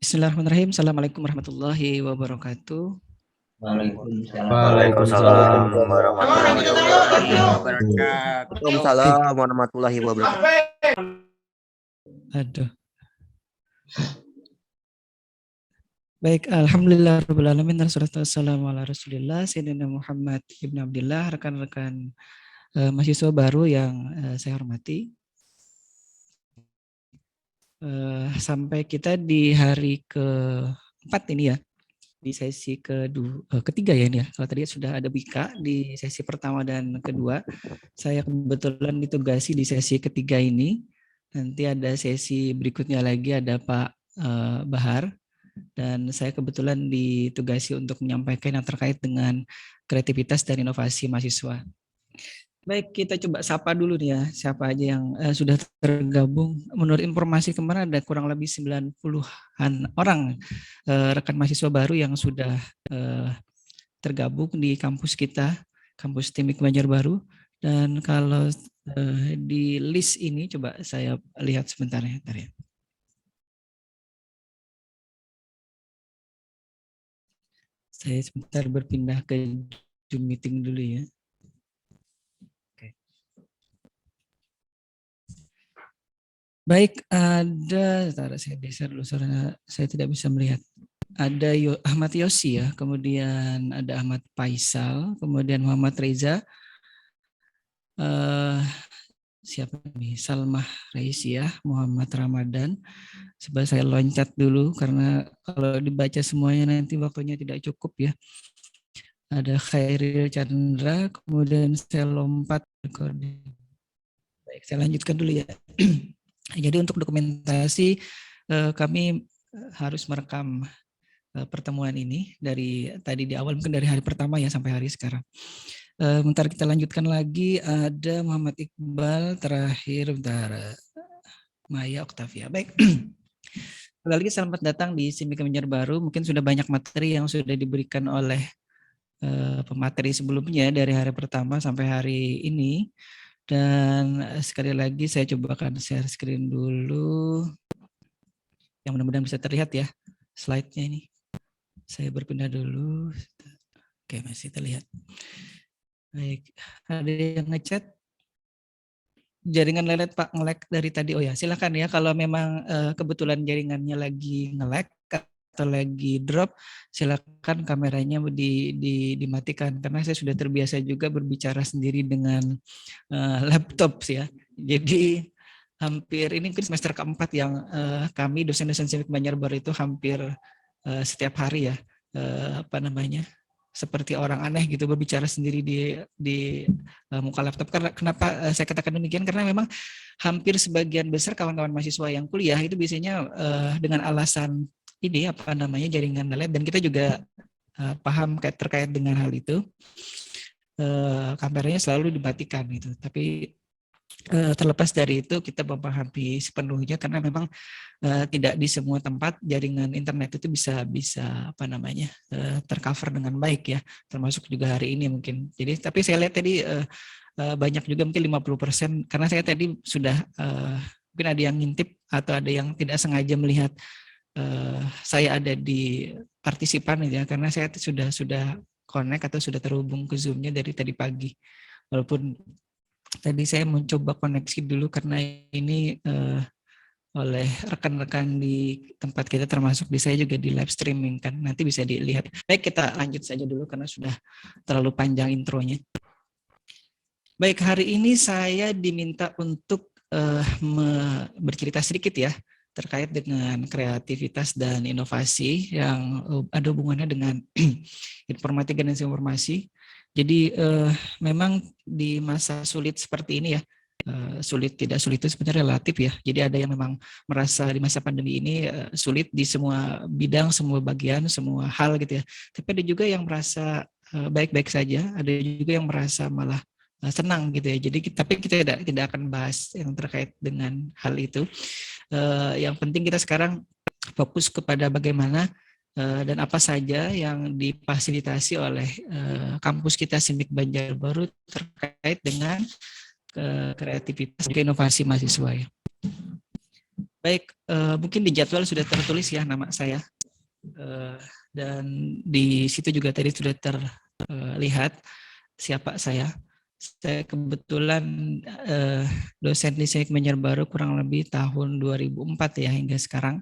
Bismillahirrahmanirrahim. Assalamualaikum warahmatullahi wabarakatuh. Waalaikumsalam warahmatullahi wabarakatuh. Waalaikumsalam warahmatullahi wabarakatuh. Aduh. Baik, alhamdulillah rabbil alamin wassalatu wassalamu ala Rasulillah Sayyidina Muhammad ibn Abdillah, rekan-rekan mahasiswa baru yang saya hormati. Sampai kita di hari keempat ini ya, di sesi ketiga ya ini ya. Kalau tadi sudah ada Wika di sesi pertama dan kedua, saya kebetulan ditugasi di sesi ketiga ini. Nanti ada sesi berikutnya lagi ada Pak Bahar, dan saya kebetulan ditugasi untuk menyampaikan yang terkait dengan kreativitas dan inovasi mahasiswa. Baik, kita coba sapa dulu nih ya, siapa aja yang sudah tergabung. Menurut informasi kemarin ada kurang lebih 90-an orang rekan mahasiswa baru yang sudah tergabung di kampus kita, kampus Timik Banjarbaru. Dan kalau di list ini coba saya lihat sebentar ya. Saya sebentar berpindah ke Zoom meeting dulu ya. Baik, saya geser dulu suaranya, saya tidak bisa melihat. Ada Ahmad Yosi ya, kemudian ada Ahmad Faisal, kemudian Muhammad Reza, siapa nih? Salmah Raisiah, Muhammad Ramadan. Coba saya loncat dulu karena kalau dibaca semuanya nanti waktunya tidak cukup ya. Ada Khairil Chandra, kemudian saya lompat. Baik, saya lanjutkan dulu ya. Jadi untuk dokumentasi kami harus merekam pertemuan ini dari tadi di awal, mungkin dari hari pertama ya sampai hari sekarang. Bentar kita lanjutkan lagi, ada Muhammad Iqbal, terakhir bentar Maya Oktavia. Baik. Sekali lagi selamat datang di Simika Banjarbaru. Mungkin sudah banyak materi yang sudah diberikan oleh pemateri sebelumnya dari hari pertama sampai hari ini. Dan sekali lagi saya coba akan share screen dulu. Yang mudah-mudahan bisa terlihat ya slide-nya ini. Saya berpindah dulu. Oke, masih terlihat. Baik, ada yang ngechat? Jaringan lelet Pak, nge-lag dari tadi. Oh ya, silakan ya kalau memang kebetulan jaringannya lagi nge-lag atau lagi drop, silakan kameranya dimatikan karena saya sudah terbiasa juga berbicara sendiri dengan laptop ya. Jadi hampir ini mungkin semester keempat yang kami dosen-dosen Simik Banjarbaru itu hampir setiap hari ya seperti orang aneh gitu berbicara sendiri di muka laptop. Karena kenapa saya katakan demikian, karena memang hampir sebagian besar kawan-kawan mahasiswa yang kuliah itu biasanya dengan alasan ini jaringan lelet, dan kita juga paham terkait dengan hal itu, kameranya selalu dimatikan gitu. Tapi terlepas dari itu kita memahami sepenuhnya karena memang tidak di semua tempat jaringan internet itu bisa tercover dengan baik ya, termasuk juga hari ini mungkin. Jadi tapi saya lihat tadi banyak juga mungkin 50%, karena saya tadi sudah mungkin ada yang ngintip atau ada yang tidak sengaja melihat saya ada di partisipan ya, karena saya sudah connect atau sudah terhubung ke Zoom-nya dari tadi pagi. Walaupun tadi saya mencoba koneksi dulu karena ini oleh rekan-rekan di tempat kita, termasuk di saya juga di live streaming kan, nanti bisa dilihat. Baik, kita lanjut saja dulu karena sudah terlalu panjang intronya. Baik, hari ini saya diminta untuk bercerita sedikit ya terkait dengan kreativitas dan inovasi yang ada hubungannya dengan informatika dan informasi. Jadi memang di masa sulit seperti ini ya, sulit tidak sulit itu sebenarnya relatif ya. Jadi ada yang memang merasa di masa pandemi ini sulit di semua bidang, semua bagian, semua hal gitu ya. Tapi ada juga yang merasa baik-baik saja, ada juga yang merasa malah senang gitu ya. Jadi tapi kita tidak akan bahas yang terkait dengan hal itu. Yang penting kita sekarang fokus kepada bagaimana dan apa saja yang difasilitasi oleh kampus kita Simik Banjarbaru terkait dengan kreativitas dan inovasi mahasiswa ya. Baik, mungkin di jadwal sudah tertulis ya nama saya. Dan di situ juga tadi sudah terlihat siapa saya. Saya kebetulan dosen di Teknik Menyer Baru kurang lebih tahun 2004 ya hingga sekarang.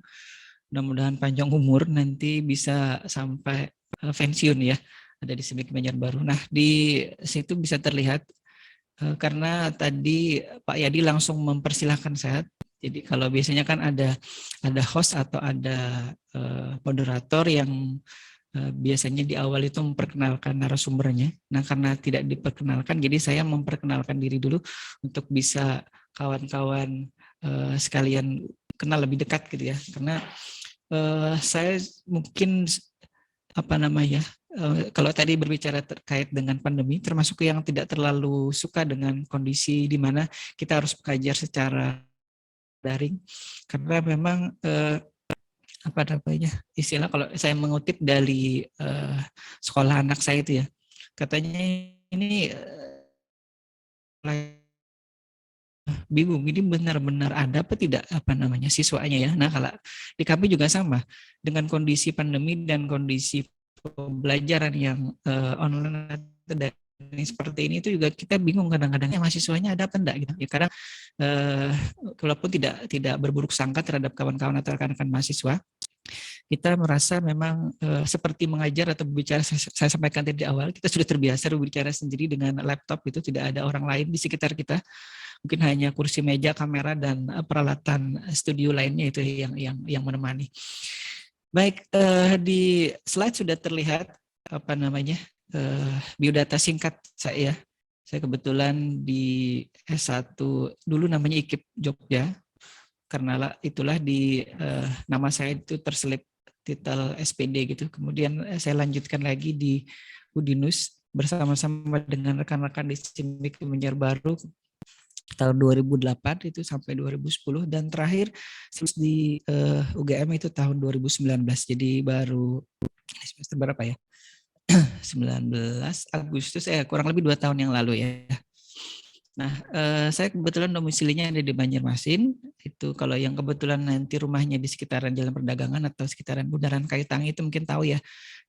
Mudah-mudahan panjang umur nanti bisa sampai pensiun ya ada di Teknik Menyer Baru. Nah di situ bisa terlihat karena tadi Pak Yadi langsung mempersilahkan saya. Jadi kalau biasanya kan ada host atau ada moderator yang biasanya di awal itu memperkenalkan narasumbernya. Nah, karena tidak diperkenalkan, jadi saya memperkenalkan diri dulu untuk bisa kawan-kawan sekalian kenal lebih dekat gitu ya. Karena saya mungkin kalau tadi berbicara terkait dengan pandemi, termasuk yang tidak terlalu suka dengan kondisi di mana kita harus belajar secara daring, karena memang istilah kalau saya mengutip dari sekolah anak saya itu ya, katanya ini bingung ini benar-benar ada apa tidak siswanya ya. Nah kalau di kami juga sama dengan kondisi pandemi dan kondisi pembelajaran yang online dan seperti ini itu juga kita bingung kadang-kadang mahasiswanya ada apa enggak gitu. Ya kadang walaupun tidak berburuk sangka terhadap kawan-kawan atau rekan-rekan mahasiswa, kita merasa memang seperti mengajar atau berbicara, saya sampaikan tadi di awal, kita sudah terbiasa berbicara sendiri dengan laptop, itu tidak ada orang lain di sekitar kita, mungkin hanya kursi meja, kamera, dan peralatan studio lainnya itu yang menemani. Baik, di slide sudah terlihat biodata singkat saya. Saya kebetulan di S1 dulu namanya IKIP Jogja, karena itulah di nama saya itu terselip titel SPD gitu. Kemudian saya lanjutkan lagi di Udinus bersama-sama dengan rekan-rekan di Teknik Menyer Baru tahun 2008 itu sampai 2010, dan terakhir di UGM itu tahun 2019. Jadi baru semester berapa ya? 19 Agustus, kurang lebih 2 tahun yang lalu ya. Nah, saya kebetulan domisilinya ada di Banjarmasin. Itu kalau yang kebetulan nanti rumahnya di sekitaran Jalan Perdagangan atau sekitaran Bundaran Kayu Tangi itu mungkin tahu ya,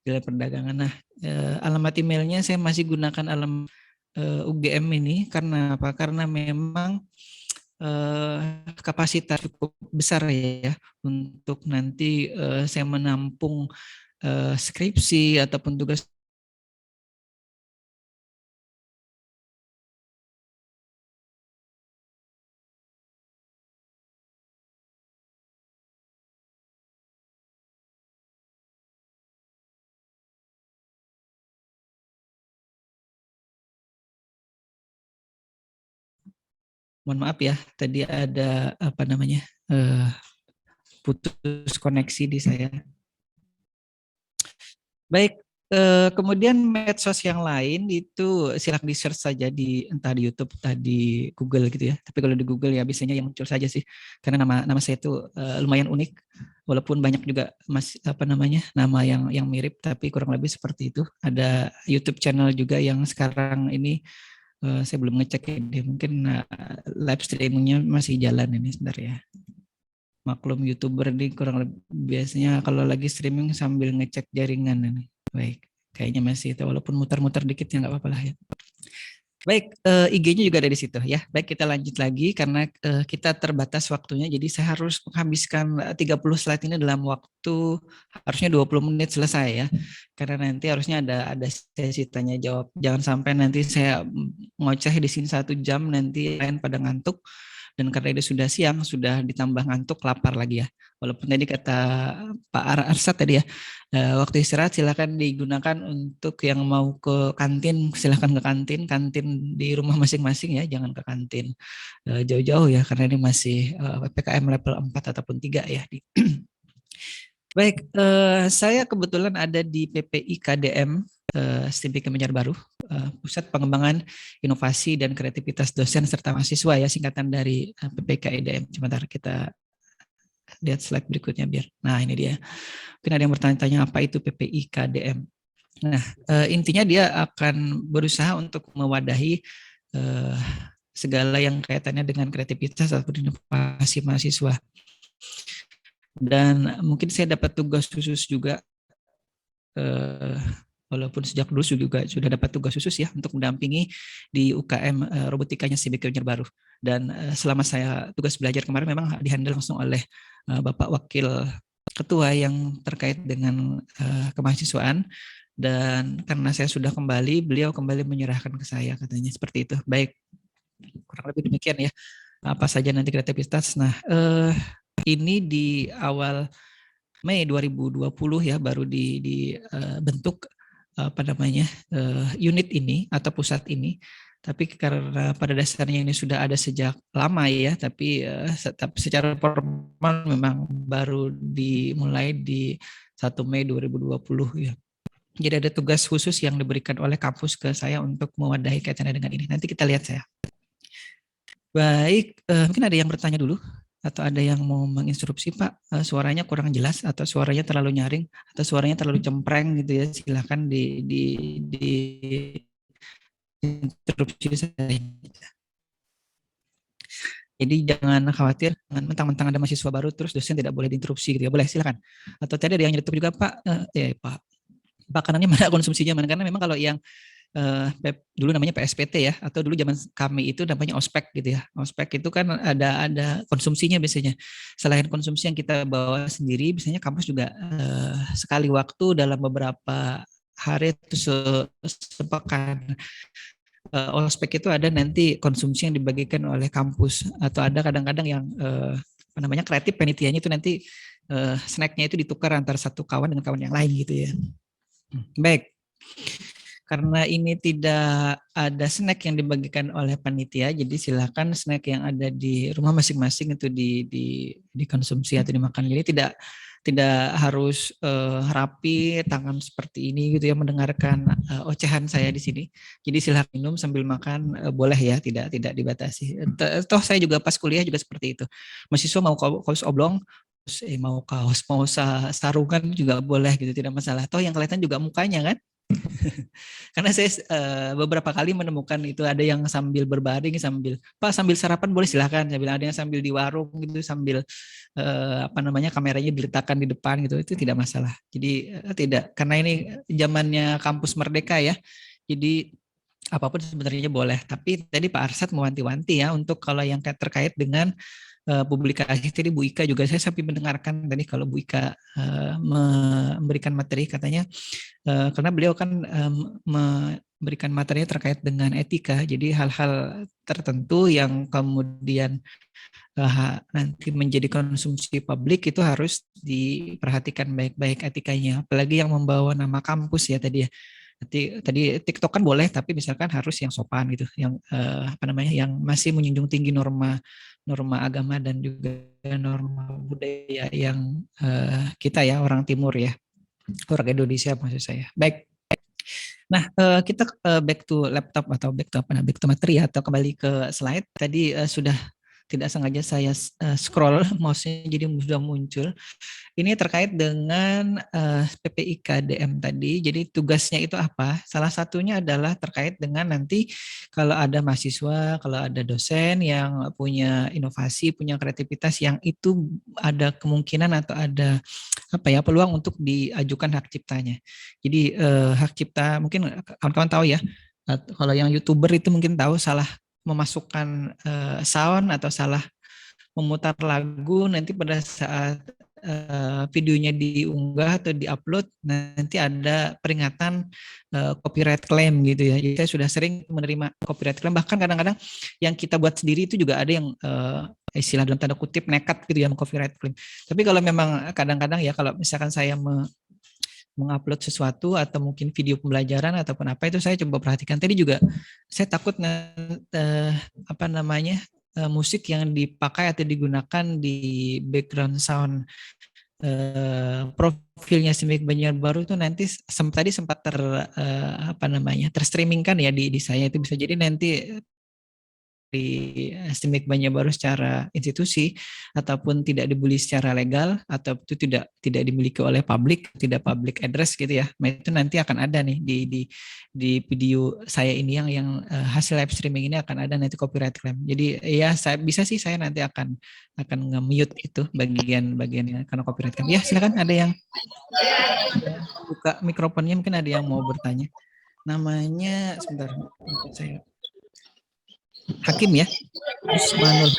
Jalan Perdagangan. Nah, alamat emailnya saya masih gunakan alamat UGM ini karena apa? Karena memang kapasitas cukup besar ya untuk nanti saya menampung skripsi ataupun tugas. Mohon maaf ya, tadi ada putus koneksi di saya. Baik, kemudian medsos yang lain itu silakan di search saja di entah di YouTube, entah di Google gitu ya. Tapi kalau di Google ya biasanya yang muncul saja sih, karena nama saya itu lumayan unik, walaupun banyak juga nama yang mirip, tapi kurang lebih seperti itu. Ada YouTube channel juga yang sekarang ini saya belum ngecek ya, mungkin live streamingnya masih jalan ini sebentar ya. Maklum YouTuber ini kurang lebih biasanya kalau lagi streaming sambil ngecek jaringan ini. Baik, kayaknya masih itu, walaupun muter-muter dikit ya nggak apa-apa lah ya. Baik, IG-nya juga ada di situ ya. Baik, kita lanjut lagi karena kita terbatas waktunya, jadi saya harus menghabiskan 30 slide ini dalam waktu harusnya 20 menit selesai ya. Karena nanti harusnya ada sesi tanya jawab. Jangan sampai nanti saya ngoceh di sini 1 jam, nanti lain pada ngantuk. Dan karena itu sudah siang, sudah ditambah ngantuk, lapar lagi ya. Walaupun tadi kata Pak Arsat tadi ya, waktu istirahat silakan digunakan untuk yang mau ke kantin, silakan ke kantin di rumah masing-masing ya, jangan ke kantin jauh-jauh ya, karena ini masih PPKM level 4 ataupun 3 ya. Baik, saya kebetulan ada di PPI KDM, Teknik Menyer Baru, Pusat Pengembangan Inovasi dan Kreativitas Dosen serta Mahasiswa ya, singkatan dari PPKIDM. Sebentar kita lihat slide berikutnya biar. Nah ini dia. Mungkin ada yang bertanya-tanya apa itu PPI KDM. Nah intinya dia akan berusaha untuk mewadahi segala yang kaitannya dengan kreativitas ataupun inovasi mahasiswa. Dan mungkin saya dapat tugas khusus juga, walaupun sejak dulu juga sudah dapat tugas khusus ya untuk mendampingi di UKM robotikanya CBK Baru. Dan selama saya tugas belajar kemarin memang dihandle langsung oleh Bapak Wakil Ketua yang terkait dengan kemahasiswaan. Dan karena saya sudah kembali, beliau kembali menyerahkan ke saya, katanya seperti itu. Baik, kurang lebih demikian ya. Apa saja nanti kreativitas. Nah, ini di awal Mei 2020 ya baru dibentuk apa namanya unit ini atau pusat ini. Tapi karena pada dasarnya ini sudah ada sejak lama ya, tapi secara formal memang baru dimulai di 1 Mei 2020 ya. Jadi ada tugas khusus yang diberikan oleh kampus ke saya untuk mewadahi kaitannya dengan ini. Nanti kita lihat saya. Baik, mungkin ada yang bertanya dulu atau ada yang mau menginstruksi, Pak, suaranya kurang jelas atau suaranya terlalu nyaring atau suaranya terlalu cempreng gitu ya, silakan di interupsi saya. Jadi jangan khawatir, mentang-mentang ada mahasiswa baru terus dosen tidak boleh diinterupsi gitu ya, boleh silakan. Atau tadi ada yang nyetup juga Pak, Pak, makanannya mana, konsumsinya mana, karena memang kalau yang dulu namanya PSPT ya, atau dulu zaman kami itu namanya ospek gitu ya. Ospek itu kan ada konsumsinya biasanya. Selain konsumsi yang kita bawa sendiri, biasanya kampus juga sekali waktu dalam beberapa hari itu sepekan, ospek itu ada nanti konsumsi yang dibagikan oleh kampus, atau ada kadang-kadang yang apa namanya kreatif penitianya itu nanti snacknya itu ditukar antara satu kawan dengan kawan yang lain gitu ya. Baik. Karena ini tidak ada snack yang dibagikan oleh panitia, jadi silakan snack yang ada di rumah masing-masing itu dikonsumsi atau dimakan. Jadi tidak harus rapi tangan seperti ini gitu ya mendengarkan ocehan saya di sini. Jadi silakan minum sambil makan boleh ya, tidak dibatasi. Toh saya juga pas kuliah juga seperti itu. Mahasiswa mau kaos oblong, mau kaos, mau sarungan juga boleh gitu, tidak masalah. Toh yang kelihatan juga mukanya kan. Karena saya beberapa kali menemukan itu ada yang sambil berbaring, Pak sambil sarapan boleh silahkan. Saya bilang ada yang sambil di warung gitu, sambil apa namanya kameranya diletakkan di depan gitu, itu tidak masalah. Jadi tidak, karena ini zamannya kampus merdeka ya. Jadi apapun sebenarnya boleh. Tapi tadi Pak Arsad mewanti-wanti ya untuk kalau yang terkait dengan publikasi tadi Bu Ika juga, saya sampai mendengarkan tadi kalau Bu Ika memberikan materi katanya karena beliau kan memberikan materinya terkait dengan etika, jadi hal-hal tertentu yang kemudian nanti menjadi konsumsi publik itu harus diperhatikan baik-baik etikanya, apalagi yang membawa nama kampus ya tadi ya. Tadi TikTok kan boleh, tapi misalkan harus yang sopan gitu, yang apa namanya, yang masih menjunjung tinggi norma agama dan juga norma budaya yang kita ya orang Timur ya, orang Indonesia maksud saya. Baik. Nah, kita back to laptop atau back to materi atau kembali ke slide. Tadi sudah tidak sengaja saya scroll mouse-nya jadi sudah muncul. Ini terkait dengan PPIKDM tadi. Jadi tugasnya itu apa? Salah satunya adalah terkait dengan nanti kalau ada mahasiswa, kalau ada dosen yang punya inovasi, punya kreativitas yang itu ada kemungkinan atau ada apa ya peluang untuk diajukan hak ciptanya. Jadi hak cipta mungkin kawan-kawan tahu ya. Kalau yang YouTuber itu mungkin tahu salah memasukkan sound atau salah memutar lagu, nanti pada saat videonya diunggah atau diupload nanti ada peringatan copyright claim gitu ya. Jadi saya sudah sering menerima copyright claim, bahkan kadang-kadang yang kita buat sendiri itu juga ada yang istilah dalam tanda kutip nekat gitu ya copyright claim. Tapi kalau memang kadang-kadang ya kalau misalkan saya mengupload sesuatu atau mungkin video pembelajaran ataupun apa itu saya coba perhatikan. Tadi juga saya takut apa namanya musik yang dipakai atau digunakan di background sound profilnya CBK Baru itu nanti tadi sempat apa namanya terstreamingkan ya di saya, itu bisa jadi nanti STIMIK Banjarbaru secara institusi ataupun tidak dibeli secara legal atau itu tidak dimiliki oleh publik, tidak public address gitu ya. Nah, itu nanti akan ada nih di video saya ini yang hasil live streaming ini akan ada nanti copyright claim. Jadi ya saya nanti akan nge-mute itu bagian karena copyright claim. Ya silakan, ada yang buka mikrofonnya, mungkin ada yang mau bertanya. Namanya sebentar saya Hakim ya, Usmanul.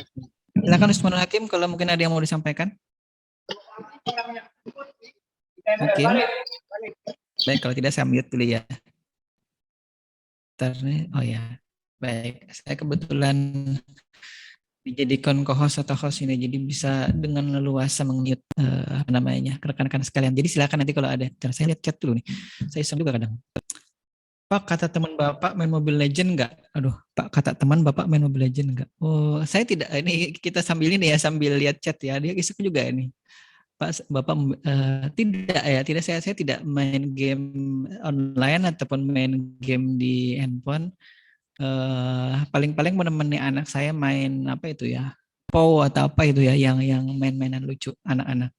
Silakan Usmanul Hakim, kalau mungkin ada yang mau disampaikan. Hakim. Baik, kalau tidak saya mute dulu ya. Oh ya, baik. Saya kebetulan dijadikan co-host atau host ini, jadi bisa dengan leluasa meng-mute rekan-rekan sekalian. Jadi silakan nanti kalau ada. Saya lihat chat dulu nih. Saya iseng juga kadang. Pak, kata teman Bapak main Mobile Legend enggak? Aduh, Pak, kata teman Bapak main Mobile Legend enggak? Oh, saya tidak. Ini kita sambil ini ya, sambil lihat chat ya. Dia iseng juga ini. Pak, Bapak tidak ya, tidak, saya tidak main game online ataupun main game di handphone. Paling-paling menemani anak saya main apa itu ya? POW atau apa itu ya, yang main-mainan lucu anak-anak.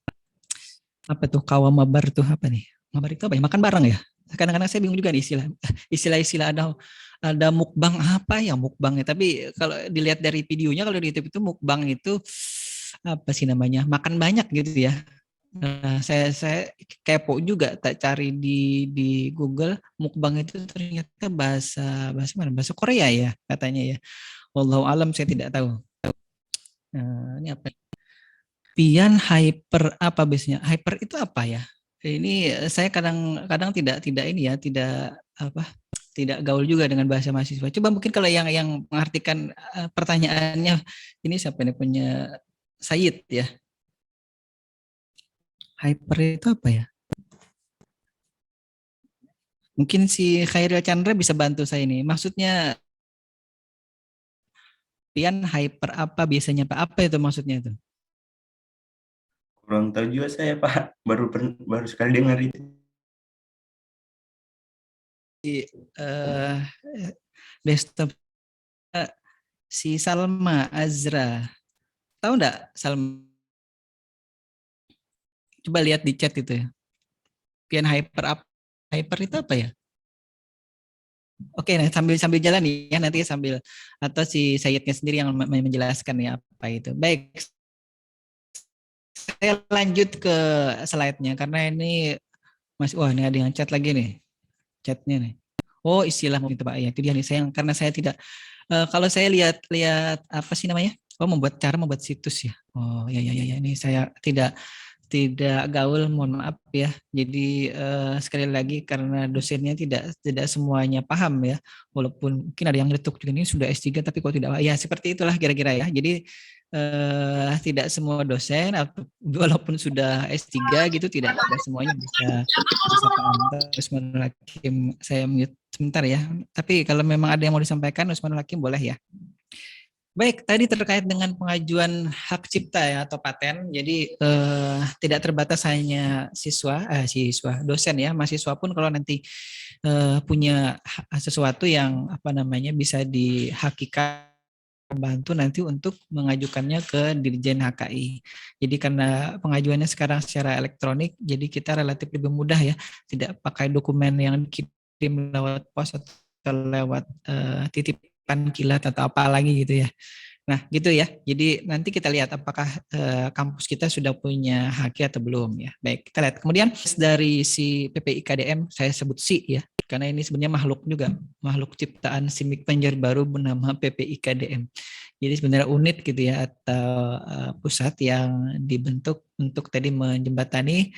Apa tuh Kawamabar tuh apa nih? Mabar itu apa ya? Makan bareng ya? Kadang-kadang saya bingung juga nih istilah ada mukbang apa ya mukbangnya, tapi kalau dilihat dari videonya, kalau di YouTube itu mukbang itu apa sih namanya, makan banyak gitu ya. Nah, saya kepo juga, tak cari di Google, mukbang itu ternyata bahasa mana, bahasa Korea ya katanya ya. Wallahu alam, saya tidak tahu. Ini apa? Pian hyper apa biasanya? Hyper itu apa ya? Ini saya kadang-kadang tidak ini ya, tidak gaul juga dengan bahasa mahasiswa. Coba mungkin kalau yang mengartikan pertanyaannya ini siapa nih, punya Said ya. Hyper itu apa ya? Mungkin si Khairil Chandra bisa bantu saya ini. Maksudnya Pian hyper apa biasanya Pak? Apa itu maksudnya itu? Kurang tahu juga saya Pak, baru sekali dengar itu. Desktop si Salma Azra. Tahu enggak Salma? Coba lihat di chat itu ya. Pian hyper itu apa ya? Oke, nah sambil jalan ya, nanti sambil atau si Sayidnya sendiri yang menjelaskan ya apa itu. Baik, saya lanjut ke slide-nya karena ini wah ini ada yang chat lagi nih, chatnya nih. Oh, istilah itu Pak ya, itu dia nih, karena saya tidak kalau saya lihat apa sih namanya? Oh, membuat situs ya. Oh ya ini saya tidak gaul, mohon maaf ya. Jadi sekali lagi karena dosennya tidak semuanya paham ya. Walaupun mungkin ada yang ngetuk juga ini sudah S3 tapi kok tidak, ya seperti itulah kira-kira ya. Jadi tidak semua dosen walaupun sudah S3 gitu tidak semuanya bisa paham. Usmanul Hakim, saya mute sebentar ya. Tapi kalau memang ada yang mau disampaikan Usmanul Hakim boleh ya. Baik, tadi terkait dengan pengajuan hak cipta ya atau paten. Jadi tidak terbatas hanya dosen ya, mahasiswa pun kalau nanti punya sesuatu yang apa namanya bisa dihakikan, membantu nanti untuk mengajukannya ke Dirjen HKI. Jadi karena pengajuannya sekarang secara elektronik, jadi kita relatif lebih mudah ya, tidak pakai dokumen yang dikirim lewat pos atau lewat titipan kilat atau apa lagi gitu ya. Nah gitu ya, jadi nanti kita lihat apakah kampus kita sudah punya HQ atau belum ya. Baik, kita lihat. Kemudian dari si PPIKDM, saya sebut si ya, karena ini sebenarnya makhluk ciptaan STIMIK Banjarbaru bernama PPIKDM. Jadi sebenarnya unit gitu ya, atau pusat yang dibentuk untuk tadi menjembatani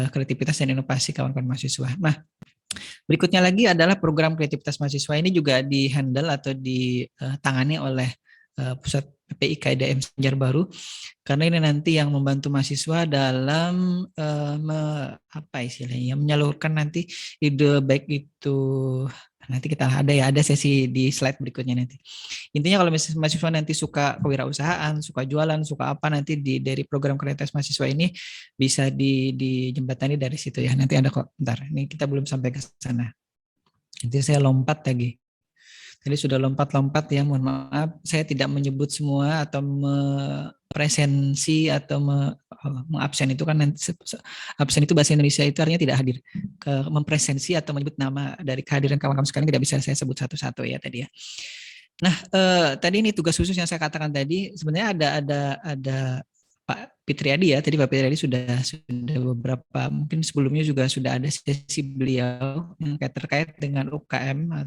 kreativitas dan inovasi kawan-kawan mahasiswa. Nah, berikutnya lagi adalah program kreativitas mahasiswa ini juga di-handle atau ditangani oleh pusat PPIKDM Banjarbaru, karena ini nanti yang membantu mahasiswa dalam apa istilahnya, menyalurkan nanti ide, baik itu nanti kita ada sesi di slide berikutnya nanti. Intinya kalau misalnya mahasiswa nanti suka kewirausahaan, suka jualan, suka apa, nanti dari program kreativitas mahasiswa ini bisa dijembatani dari situ ya. Nanti ada kok, bentar, ini kita belum sampai ke sana. Nanti saya lompat lagi. Tadi sudah lompat-lompat ya, mohon maaf. Saya tidak menyebut semua atau presensi atau mengabsen itu kan absen itu bahasa Indonesia itu artinya tidak hadir. Mempresensi atau menyebut nama dari kehadiran kawan-kawan sekalian tidak bisa saya sebut satu-satu ya tadi ya. Nah, tadi ini tugas khusus yang saya katakan tadi sebenarnya ada Pak Fitriadi ya. Tadi Pak Fitriadi sudah beberapa mungkin sebelumnya juga sudah ada sesi beliau yang terkait dengan UKM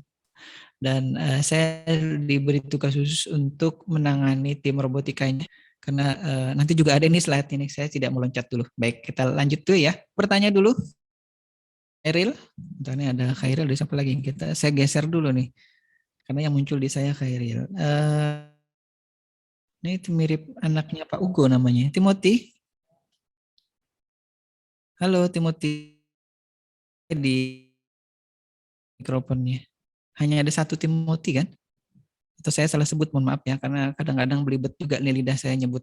dan saya diberi tugas khusus untuk menangani tim robotikanya karena nanti juga ada ini slide ini, saya tidak mau loncat dulu. Baik, kita lanjut dulu ya. Bertanya dulu. Khairil, ini ada Khairil, di siapa lagi? Saya geser dulu nih, karena yang muncul di saya Khairil. Ini itu mirip anaknya Pak Ugo namanya, Timothy. Halo Timothy, di mikrofonnya. Hanya ada satu Timothy kan? Atau saya salah sebut, mohon maaf ya, karena kadang-kadang belibet juga nih lidah saya nyebut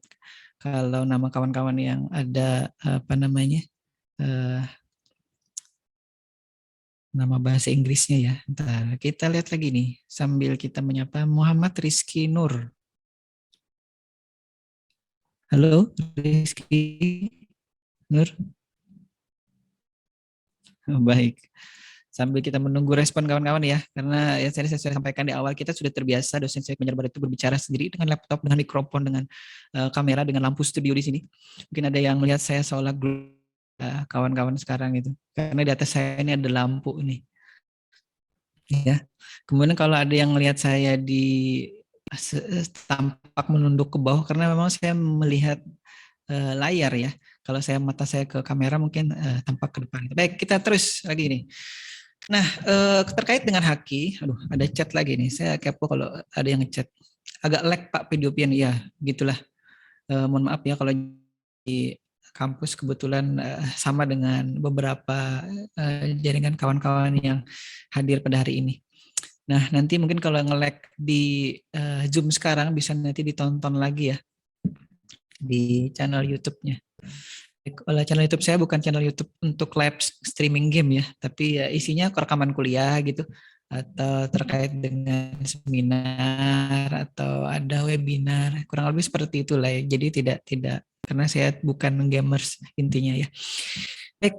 kalau nama kawan-kawan yang ada apa namanya nama bahasa Inggrisnya ya. Ntar kita lihat lagi nih sambil kita menyapa Muhammad Rizky Nur. Halo Rizky Nur. Oh, baik. Sambil kita menunggu respon kawan-kawan ya, karena ya saya sudah sampaikan di awal, kita sudah terbiasa dosen saya penyebar itu berbicara sendiri dengan laptop, dengan mikrofon, dengan kamera, dengan lampu studio di sini. Mungkin ada yang melihat saya seolah kawan-kawan sekarang itu, karena di atas saya ini ada lampu ini. Ya. Kemudian kalau ada yang melihat saya di tampak menunduk ke bawah, karena memang saya melihat layar ya. Kalau mata saya ke kamera mungkin tampak ke depan. Baik, kita terus lagi nih. Nah, terkait dengan Haki, aduh ada chat lagi nih, saya kepo kalau ada yang ngechat. Agak lag Pak Pediopian, ya gitulah. Mohon maaf ya kalau di kampus kebetulan sama dengan beberapa jaringan kawan-kawan yang hadir pada hari ini. Nah, nanti mungkin kalau nge-lag di Zoom sekarang bisa nanti ditonton lagi ya di channel YouTube-nya. Kalau channel YouTube saya bukan channel YouTube untuk live streaming game ya, tapi ya isinya rekaman kuliah gitu, atau terkait dengan seminar atau ada webinar, kurang lebih seperti itulah ya. Jadi tidak karena saya bukan gamers intinya ya. Baik,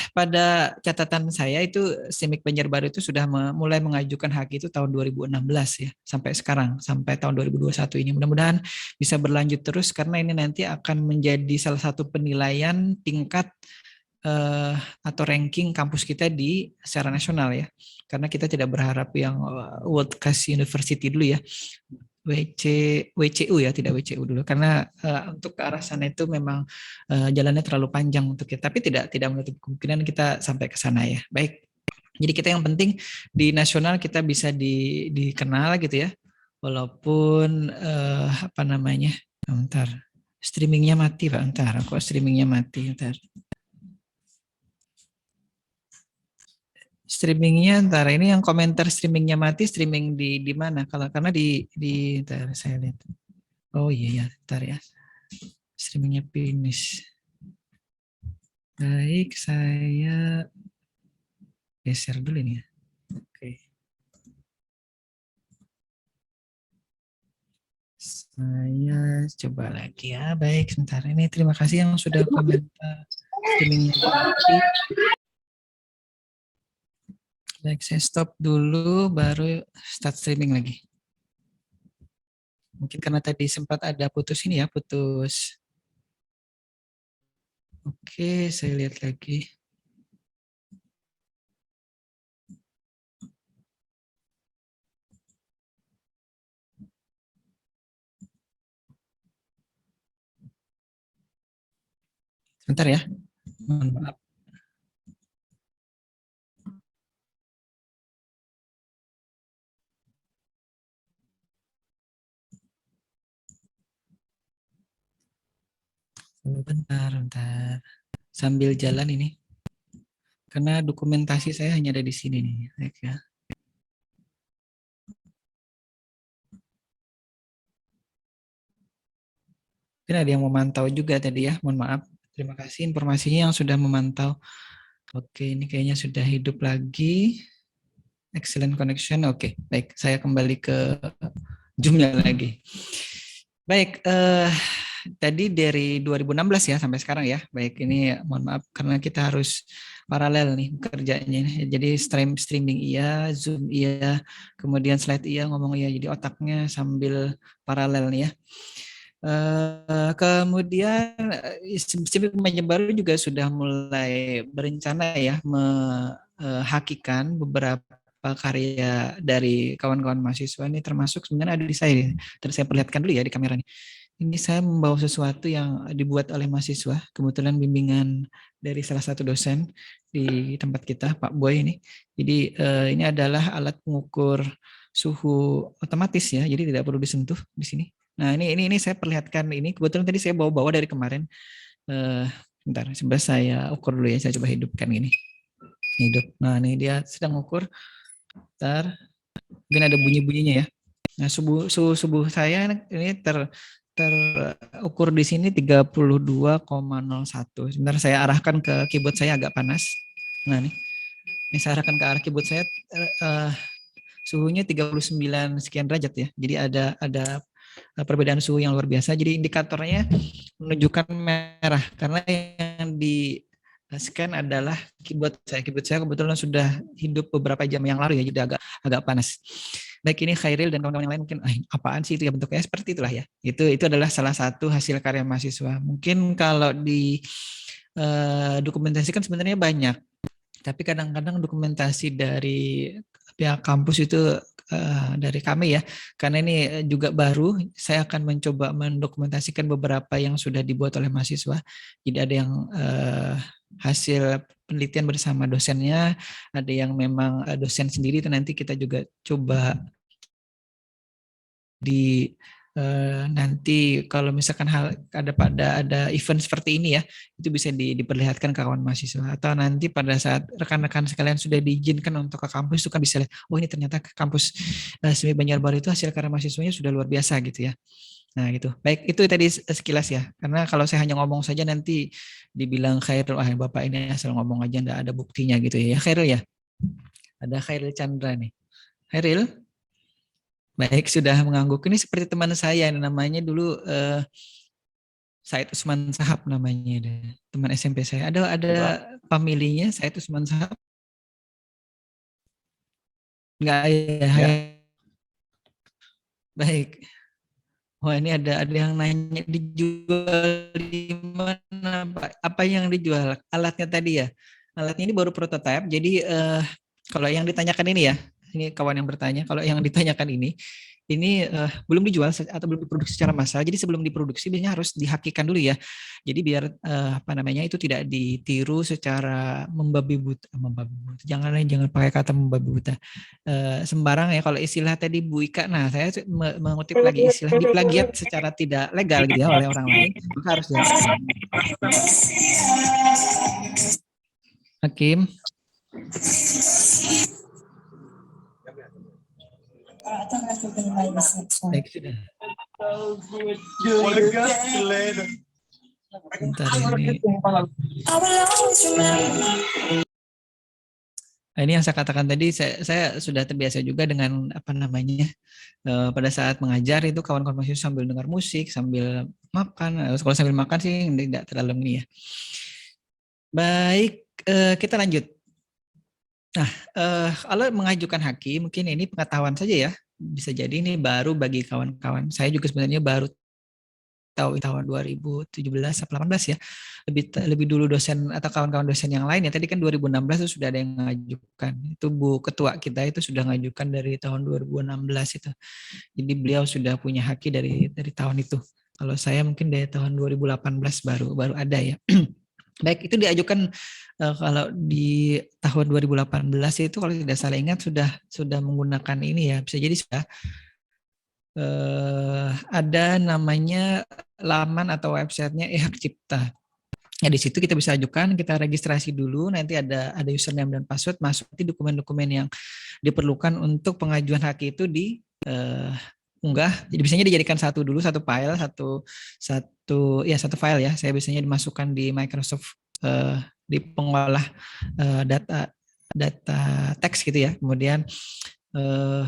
pada catatan saya itu SIMIK Banjarbaru itu sudah mulai mengajukan hak itu tahun 2016 ya, sampai sekarang, sampai tahun 2021 ini. Mudah-mudahan bisa berlanjut terus karena ini nanti akan menjadi salah satu penilaian tingkat atau ranking kampus kita di secara nasional ya. Karena kita tidak berharap yang world class university dulu ya. WCU ya, tidak WCU dulu karena untuk ke arah sana itu memang jalannya terlalu panjang untuk kita, tapi tidak menutup kemungkinan kita sampai ke sana ya. Baik, jadi kita yang penting di nasional kita bisa dikenal gitu ya, walaupun apa namanya, bentar, streamingnya mati Pak, bentar, kok streamingnya mati, bentar. Streamingnya ntar ini yang komentar streamingnya mati, streaming di mana? Karena di ntar saya lihat. Oh iya ya, ntar ya. Streamingnya finish. Baik, saya geser dulu ini ya. Oke. Saya coba lagi ya. Baik, sebentar ini terima kasih yang sudah komentar streamingnya mati. Baik, saya stop dulu, baru start streaming lagi. Mungkin karena tadi sempat ada putus ini ya, putus. Oke, saya lihat lagi. Sebentar ya, mohon maaf. Bentar. Sambil jalan ini. Karena dokumentasi saya hanya ada di sini nih. Baik ya. Mungkin ada yang memantau juga tadi ya. Mohon maaf. Terima kasih informasinya yang sudah memantau. Oke, ini kayaknya sudah hidup lagi. excellent connection. Oke, baik. Saya kembali ke Zoom-nya lagi. Baik, tadi dari 2016 ya sampai sekarang ya. Baik, ini mohon maaf karena kita harus paralel nih kerjanya. Jadi streaming iya, Zoom iya, kemudian slide iya, ngomong iya. Jadi otaknya sambil paralel nih ya. Kemudian Civic Remaja Baru juga sudah mulai berencana ya menghakikan beberapa karya dari kawan-kawan mahasiswa ini, termasuk sebenarnya ada di saya. Terus saya perlihatkan dulu ya di kamera nih. Ini saya membawa sesuatu yang dibuat oleh mahasiswa, kebetulan bimbingan dari salah satu dosen di tempat kita, Pak Boy ini. Jadi ini adalah alat pengukur suhu otomatis ya, jadi tidak perlu disentuh di sini. Nah ini saya perlihatkan ini, kebetulan tadi saya bawa-bawa dari kemarin. Bentar, sebentar saya ukur dulu ya, saya coba hidupkan ini. Hidup. Nah ini dia sedang ukur. Bentar, mungkin ada bunyi-bunyinya ya. Nah subuh saya ini terukur di sini 32,01. Sebentar saya arahkan ke keyboard saya, agak panas. Nah ini saya arahkan ke arah keyboard saya, suhunya 39 sekian derajat ya. Jadi ada perbedaan suhu yang luar biasa. Jadi indikatornya menunjukkan merah karena yang di scan adalah keyboard saya. Keyboard saya kebetulan sudah hidup beberapa jam yang lalu ya, jadi agak panas. Baik, ini Khairil dan kawan-kawan yang lain mungkin apaan sih itu ya bentuknya, seperti itulah ya. Itu adalah salah satu hasil karya mahasiswa. Mungkin kalau di dokumentasi kan sebenarnya banyak, tapi kadang-kadang dokumentasi dari pihak kampus itu dari kami ya, karena ini juga baru, saya akan mencoba mendokumentasikan beberapa yang sudah dibuat oleh mahasiswa. Jadi ada yang hasil penelitian bersama dosennya, ada yang memang dosen sendiri, dan nanti kita juga coba di nanti kalau misalkan ada event seperti ini ya, itu bisa diperlihatkan ke kawan mahasiswa, atau nanti pada saat rekan-rekan sekalian sudah diizinkan untuk ke kampus itu kan bisa lihat, oh ini ternyata ke kampus Civic Banjarbaru itu hasil karya mahasiswanya sudah luar biasa gitu ya. Nah gitu. Baik, itu tadi sekilas ya. Karena kalau saya hanya ngomong saja nanti dibilang Khairil, Bapak ini asal ngomong aja enggak ada buktinya gitu ya. Khairil ya. Ada Khairil Chandra nih. Khairil? Baik, sudah mengangguk. Ini seperti teman saya, namanya dulu Said Usman Sahab namanya, teman SMP saya. Ada familinya Said Usman Sahab? Enggak ya. Baik. Wah, ini ada yang nanya dijual di mana, Pak? Apa yang dijual? Alatnya tadi ya. Alatnya ini baru prototipe. Jadi kalau yang ditanyakan ini ya, ini kawan yang bertanya, kalau yang ditanyakan ini belum dijual atau belum diproduksi secara massal. Jadi sebelum diproduksi biasanya harus dihakikan dulu ya. Jadi biar itu tidak ditiru secara membabi buta. Jangan pakai kata membabi buta. Sembarang ya, kalau istilah tadi Bu Ika. Nah, saya mengutip lagi istilah diplagiat secara tidak legal gitu ya oleh orang lain, maka harus dihakikan. Hakim. Baik, sudah. Bentar ini. Nah, ini yang saya katakan tadi, saya sudah terbiasa juga dengan pada saat mengajar itu kawan-kawan mahasiswa sambil dengar musik, sambil makan. Kalau sambil makan sih tidak terlalu ini ya. Baik, kita lanjut. Nah, kalau mengajukan hakim, mungkin ini pengetahuan saja ya. Bisa jadi ini baru bagi kawan-kawan. Saya juga sebenarnya baru tahu tahun 2017 atau 18 ya. Lebih dulu dosen atau kawan-kawan dosen yang lain ya. Tadi kan 2016 itu sudah ada yang mengajukan. Itu Bu Ketua kita itu sudah mengajukan dari tahun 2016 itu. Jadi beliau sudah punya haki dari tahun itu. Kalau saya mungkin dari tahun 2018 baru ada ya. Baik, itu diajukan kalau di tahun 2018 itu kalau tidak salah ingat sudah menggunakan ini ya, bisa jadi sudah ada namanya laman atau websitenya e-hak cipta. Ya, di situ kita bisa ajukan, kita registrasi dulu, nanti ada username dan password, masuk di dokumen-dokumen yang diperlukan untuk pengajuan hak itu unggah. Jadi biasanya dijadikan satu file, satu file ya. Saya biasanya dimasukkan di Microsoft di pengolah data data teks gitu ya. Kemudian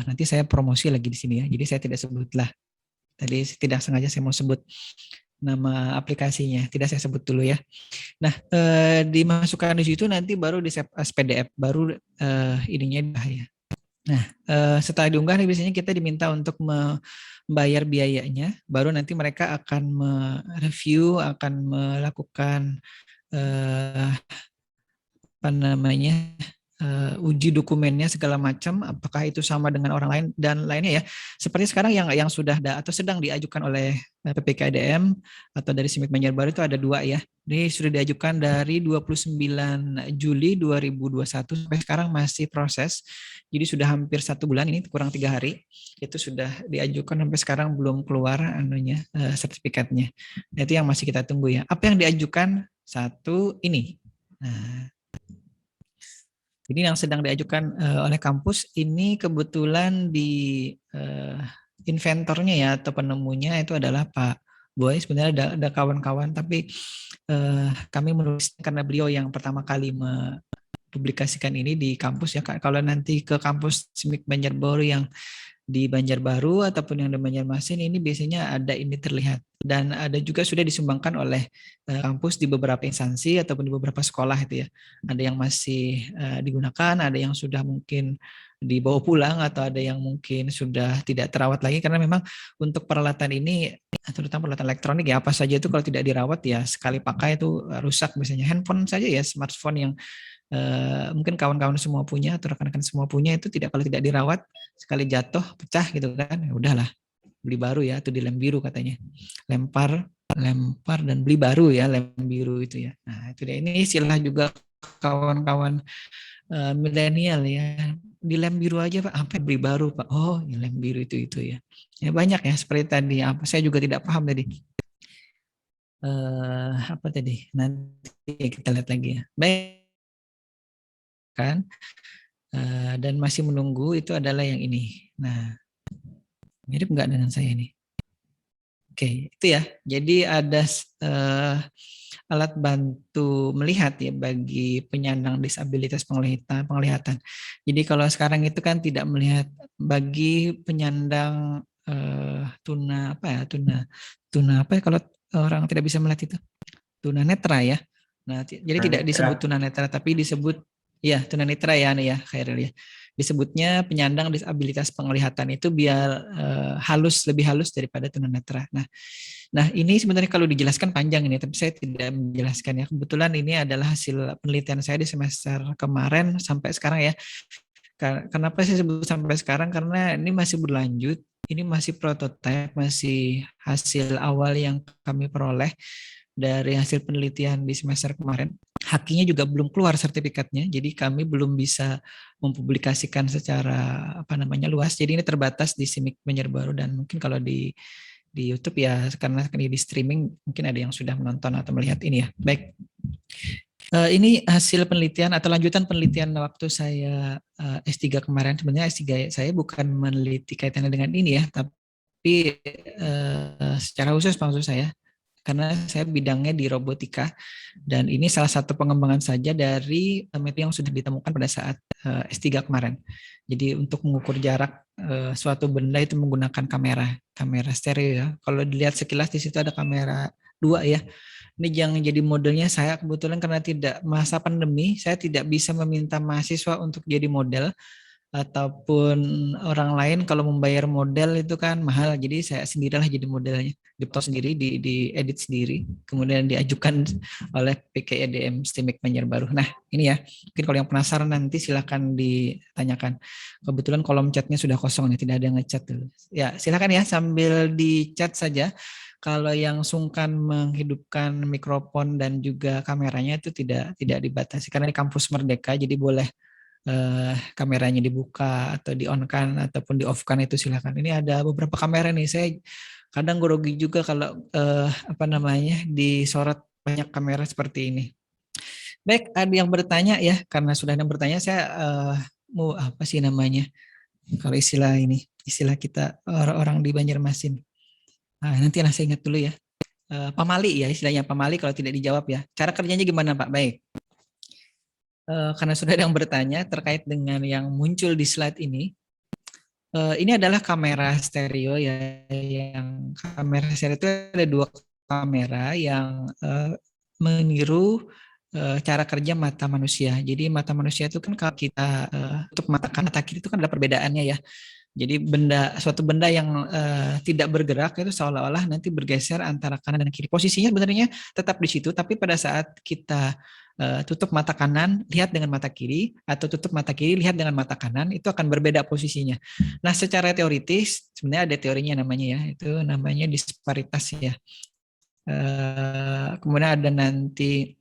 nanti saya promosi lagi di sini ya. Jadi saya tidak sebutlah. Tadi tidak sengaja saya mau sebut nama aplikasinya. Tidak saya sebut dulu ya. Nah, dimasukkan di situ nanti baru di save as PDF, baru ininya ya. Nah, setelah diunggah biasanya kita diminta untuk membayar biayanya, baru nanti mereka akan mereview, akan melakukan apa namanya uji dokumennya segala macam, apakah itu sama dengan orang lain dan lainnya ya. Seperti sekarang yang sudah atau sedang diajukan oleh PPKDM atau dari SIMIK Banjarbaru itu ada 2 ya. Ini sudah diajukan dari 29 Juli 2021 sampai sekarang masih proses. Jadi sudah hampir 1 bulan, ini kurang 3 hari. Itu sudah diajukan sampai sekarang belum keluar anunya sertifikatnya. Nah, itu yang masih kita tunggu ya. Apa yang diajukan? Satu ini. Nah, jadi yang sedang diajukan oleh kampus ini kebetulan di inventornya ya atau penemunya itu adalah Pak Boy. Sebenarnya ada kawan-kawan, tapi kami menulis karena beliau yang pertama kali mempublikasikan ini di kampus ya. Kalau nanti ke kampus SIMIK Banjarbaru yang di Banjarbaru ataupun yang di Banjarmasin ini biasanya ada ini terlihat, dan ada juga sudah disumbangkan oleh kampus di beberapa instansi ataupun di beberapa sekolah itu ya. Ada yang masih digunakan, ada yang sudah mungkin dibawa pulang, atau ada yang mungkin sudah tidak terawat lagi, karena memang untuk peralatan ini terutama peralatan elektronik ya, apa saja itu kalau tidak dirawat ya sekali pakai itu rusak. Misalnya handphone saja ya, smartphone yang mungkin kawan-kawan semua punya atau rekan-rekan semua punya, itu kalau tidak dirawat sekali jatuh pecah gitu kan, ya udahlah beli baru ya, itu di lem biru katanya, lempar dan beli baru ya, lem biru itu ya. Nah itu dia, ini istilah juga kawan-kawan milenial ya, di lem biru aja Pak, apa beli baru Pak, oh ya lem biru itu ya. Ya banyak ya seperti tadi, apa saya juga tidak paham tadi. Apa tadi, nanti kita lihat lagi ya. Baik kan, dan masih menunggu itu adalah yang ini. Nah, mirip nggak dengan saya ini? Oke, itu ya. Jadi ada alat bantu melihat ya bagi penyandang disabilitas penglihatan. Jadi kalau sekarang itu kan tidak melihat, bagi penyandang tuna apa ya kalau orang tidak bisa melihat itu? Tunanetra ya. Nah, jadi tidak disebut tunanetra tapi disebut ya tunanetra ya, ya Khairil ya. Disebutnya penyandang disabilitas penglihatan itu biar lebih halus daripada tunanetra. Nah ini sebenarnya kalau dijelaskan panjang ini, tapi saya tidak menjelaskan ya. Kebetulan ini adalah hasil penelitian saya di semester kemarin sampai sekarang ya. Kenapa saya sebut sampai sekarang? Karena ini masih berlanjut, ini masih prototipe, masih hasil awal yang kami peroleh dari hasil penelitian di semester kemarin. Hakinya juga belum keluar sertifikatnya, jadi kami belum bisa mempublikasikan secara luas. Jadi ini terbatas di SIMIK Banjarbaru, dan mungkin kalau di YouTube ya, karena ini di streaming mungkin ada yang sudah menonton atau melihat ini ya. Baik. Ini hasil penelitian atau lanjutan penelitian waktu saya S3 kemarin. Sebenarnya S3 saya bukan meneliti kaitannya dengan ini ya, tapi secara khusus maksud saya, karena saya bidangnya di robotika, dan ini salah satu pengembangan saja dari metode yang sudah ditemukan pada saat S3 kemarin. Jadi untuk mengukur jarak suatu benda itu menggunakan kamera stereo ya. Kalau dilihat sekilas di situ ada kamera 2 ya. Ini yang jadi modelnya. Saya kebetulan karena tidak masa pandemi, saya tidak bisa meminta mahasiswa untuk jadi model, ataupun orang lain kalau membayar model itu kan mahal, jadi saya sendirilah jadi modelnya, diptos sendiri, diedit sendiri, kemudian diajukan oleh PKDM SIMIK Banjarbaru. Nah ini ya, mungkin kalau yang penasaran nanti silakan ditanyakan. Kebetulan kolom chatnya sudah kosong nih, tidak ada yang ngechat dulu. Ya silakan ya, sambil di chat saja. Kalau yang sungkan menghidupkan mikrofon dan juga kameranya itu tidak dibatasi, karena di kampus Merdeka, jadi boleh kameranya dibuka atau di-on-kan ataupun di-off-kan, itu silakan. Ini ada beberapa kamera nih, saya kadang grogi juga kalau disorot banyak kamera seperti ini. Baik, ada yang bertanya ya, karena sudah ada yang bertanya, saya mau apa sih namanya kalau istilah kita orang-orang di Banjarmasin. Nanti saya ingat dulu ya. Pamali ya istilahnya, pamali kalau tidak dijawab ya. Cara kerjanya gimana Pak? Baik. karena sudah ada yang bertanya terkait dengan yang muncul di slide ini. Ini adalah kamera stereo ya, yang kamera stereo itu ada 2 kamera yang meniru cara kerja mata manusia. Jadi mata manusia itu kan kalau kita tutup mata kanan mata kiri itu kan ada perbedaannya ya. Jadi suatu benda yang tidak bergerak itu seolah-olah nanti bergeser antara kanan dan kiri. Posisinya sebenarnya tetap di situ, tapi pada saat kita tutup mata kanan, lihat dengan mata kiri, atau tutup mata kiri, lihat dengan mata kanan, itu akan berbeda posisinya. Nah, secara teoritis, sebenarnya ada teorinya namanya ya, itu namanya disparitas ya. Kemudian ada nanti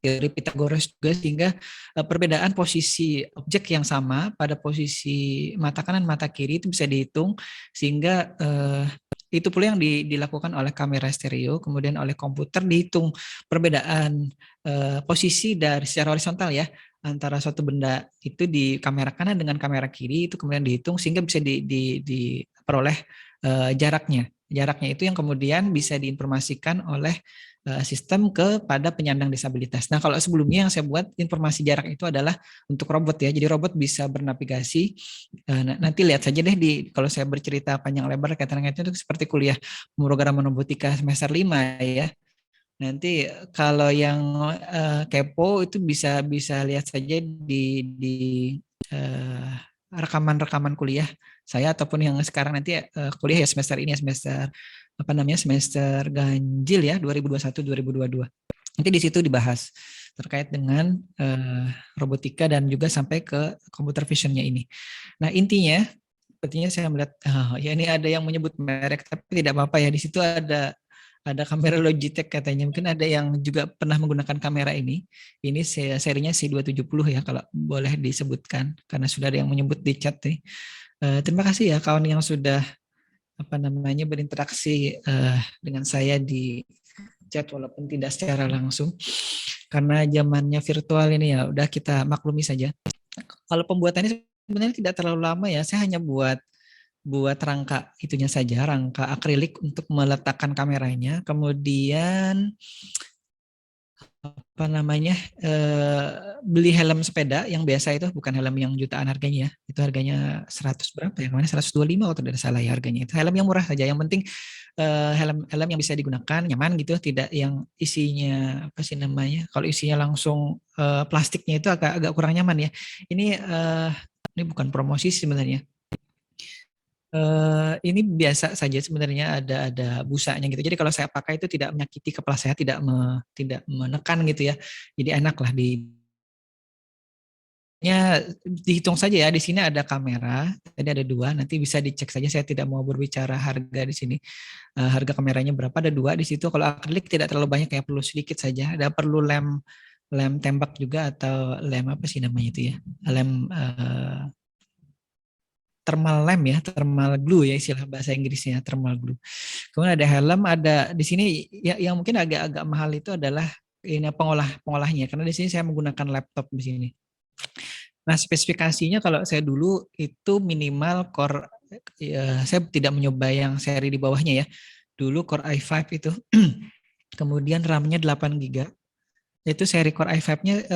teori Pythagoras juga, sehingga perbedaan posisi objek yang sama pada posisi mata kanan mata kiri itu bisa dihitung, sehingga itu pula yang dilakukan oleh kamera stereo, kemudian oleh komputer dihitung perbedaan posisi dari secara horizontal ya antara suatu benda itu di kamera kanan dengan kamera kiri, itu kemudian dihitung sehingga bisa diperoleh jaraknya. Jaraknya itu yang kemudian bisa diinformasikan oleh sistem kepada penyandang disabilitas. Nah, kalau sebelumnya yang saya buat informasi jarak itu adalah untuk robot ya. Jadi robot bisa bernavigasi. Nanti lihat saja deh kalau saya bercerita panjang lebar kaitannya itu seperti kuliah pemrograman robotika semester 5 ya. Nanti kalau yang kepo itu bisa lihat saja di rekaman-rekaman kuliah saya ataupun yang sekarang nanti kuliah ya semester ini ya semester ganjil ya 2021-2022. Nanti di situ dibahas terkait dengan robotika dan juga sampai ke computer visionnya ini. Nah, intinya sepertinya saya melihat ya ini ada yang menyebut merek tapi tidak apa-apa ya, di situ ada kamera Logitech katanya. Mungkin ada yang juga pernah menggunakan kamera ini. Ini serinya C270 ya kalau boleh disebutkan karena sudah ada yang menyebut di chat nih. Terima kasih ya kawan yang sudah berinteraksi dengan saya di chat walaupun tidak secara langsung. Karena zamannya virtual ini ya udah kita maklumi saja. Kalau pembuatannya sebenarnya tidak terlalu lama ya. Saya hanya buat rangka itunya saja, rangka akrilik untuk meletakkan kameranya. Kemudian beli helm sepeda yang biasa itu, bukan helm yang jutaan harganya ya. Itu harganya 100 berapa ya? Kemana 125 kalau tidak salah ya harganya. Itu helm yang murah saja. Yang penting helm yang bisa digunakan, nyaman gitu, tidak yang isinya kalau isinya langsung plastiknya itu agak kurang nyaman ya. Ini bukan promosi sebenarnya. Ini biasa saja sebenarnya, ada busanya gitu. Jadi kalau saya pakai itu tidak menyakiti kepala saya, tidak menekan gitu ya. Jadi enak lah dihitung saja ya. Di sini ada kamera, tadi ada 2, nanti bisa dicek saja. Saya tidak mau berbicara harga di sini. Harga kameranya berapa? Ada 2 di situ. Kalau akrilik tidak terlalu banyak ya, perlu sedikit saja. Ada perlu lem tembak juga atau lem apa sih namanya itu ya? Lem thermal lamp ya, thermal glue ya istilah bahasa Inggrisnya, thermal glue. Kemudian ada helm, ada di sini yang mungkin agak mahal itu adalah ini pengolahnya, karena di sini saya menggunakan laptop di sini. Nah, spesifikasinya kalau saya dulu itu minimal core, ya, saya tidak mencoba yang seri di bawahnya ya. Dulu Core i5 itu, kemudian RAM-nya 8 GB. Itu seri Core i5-nya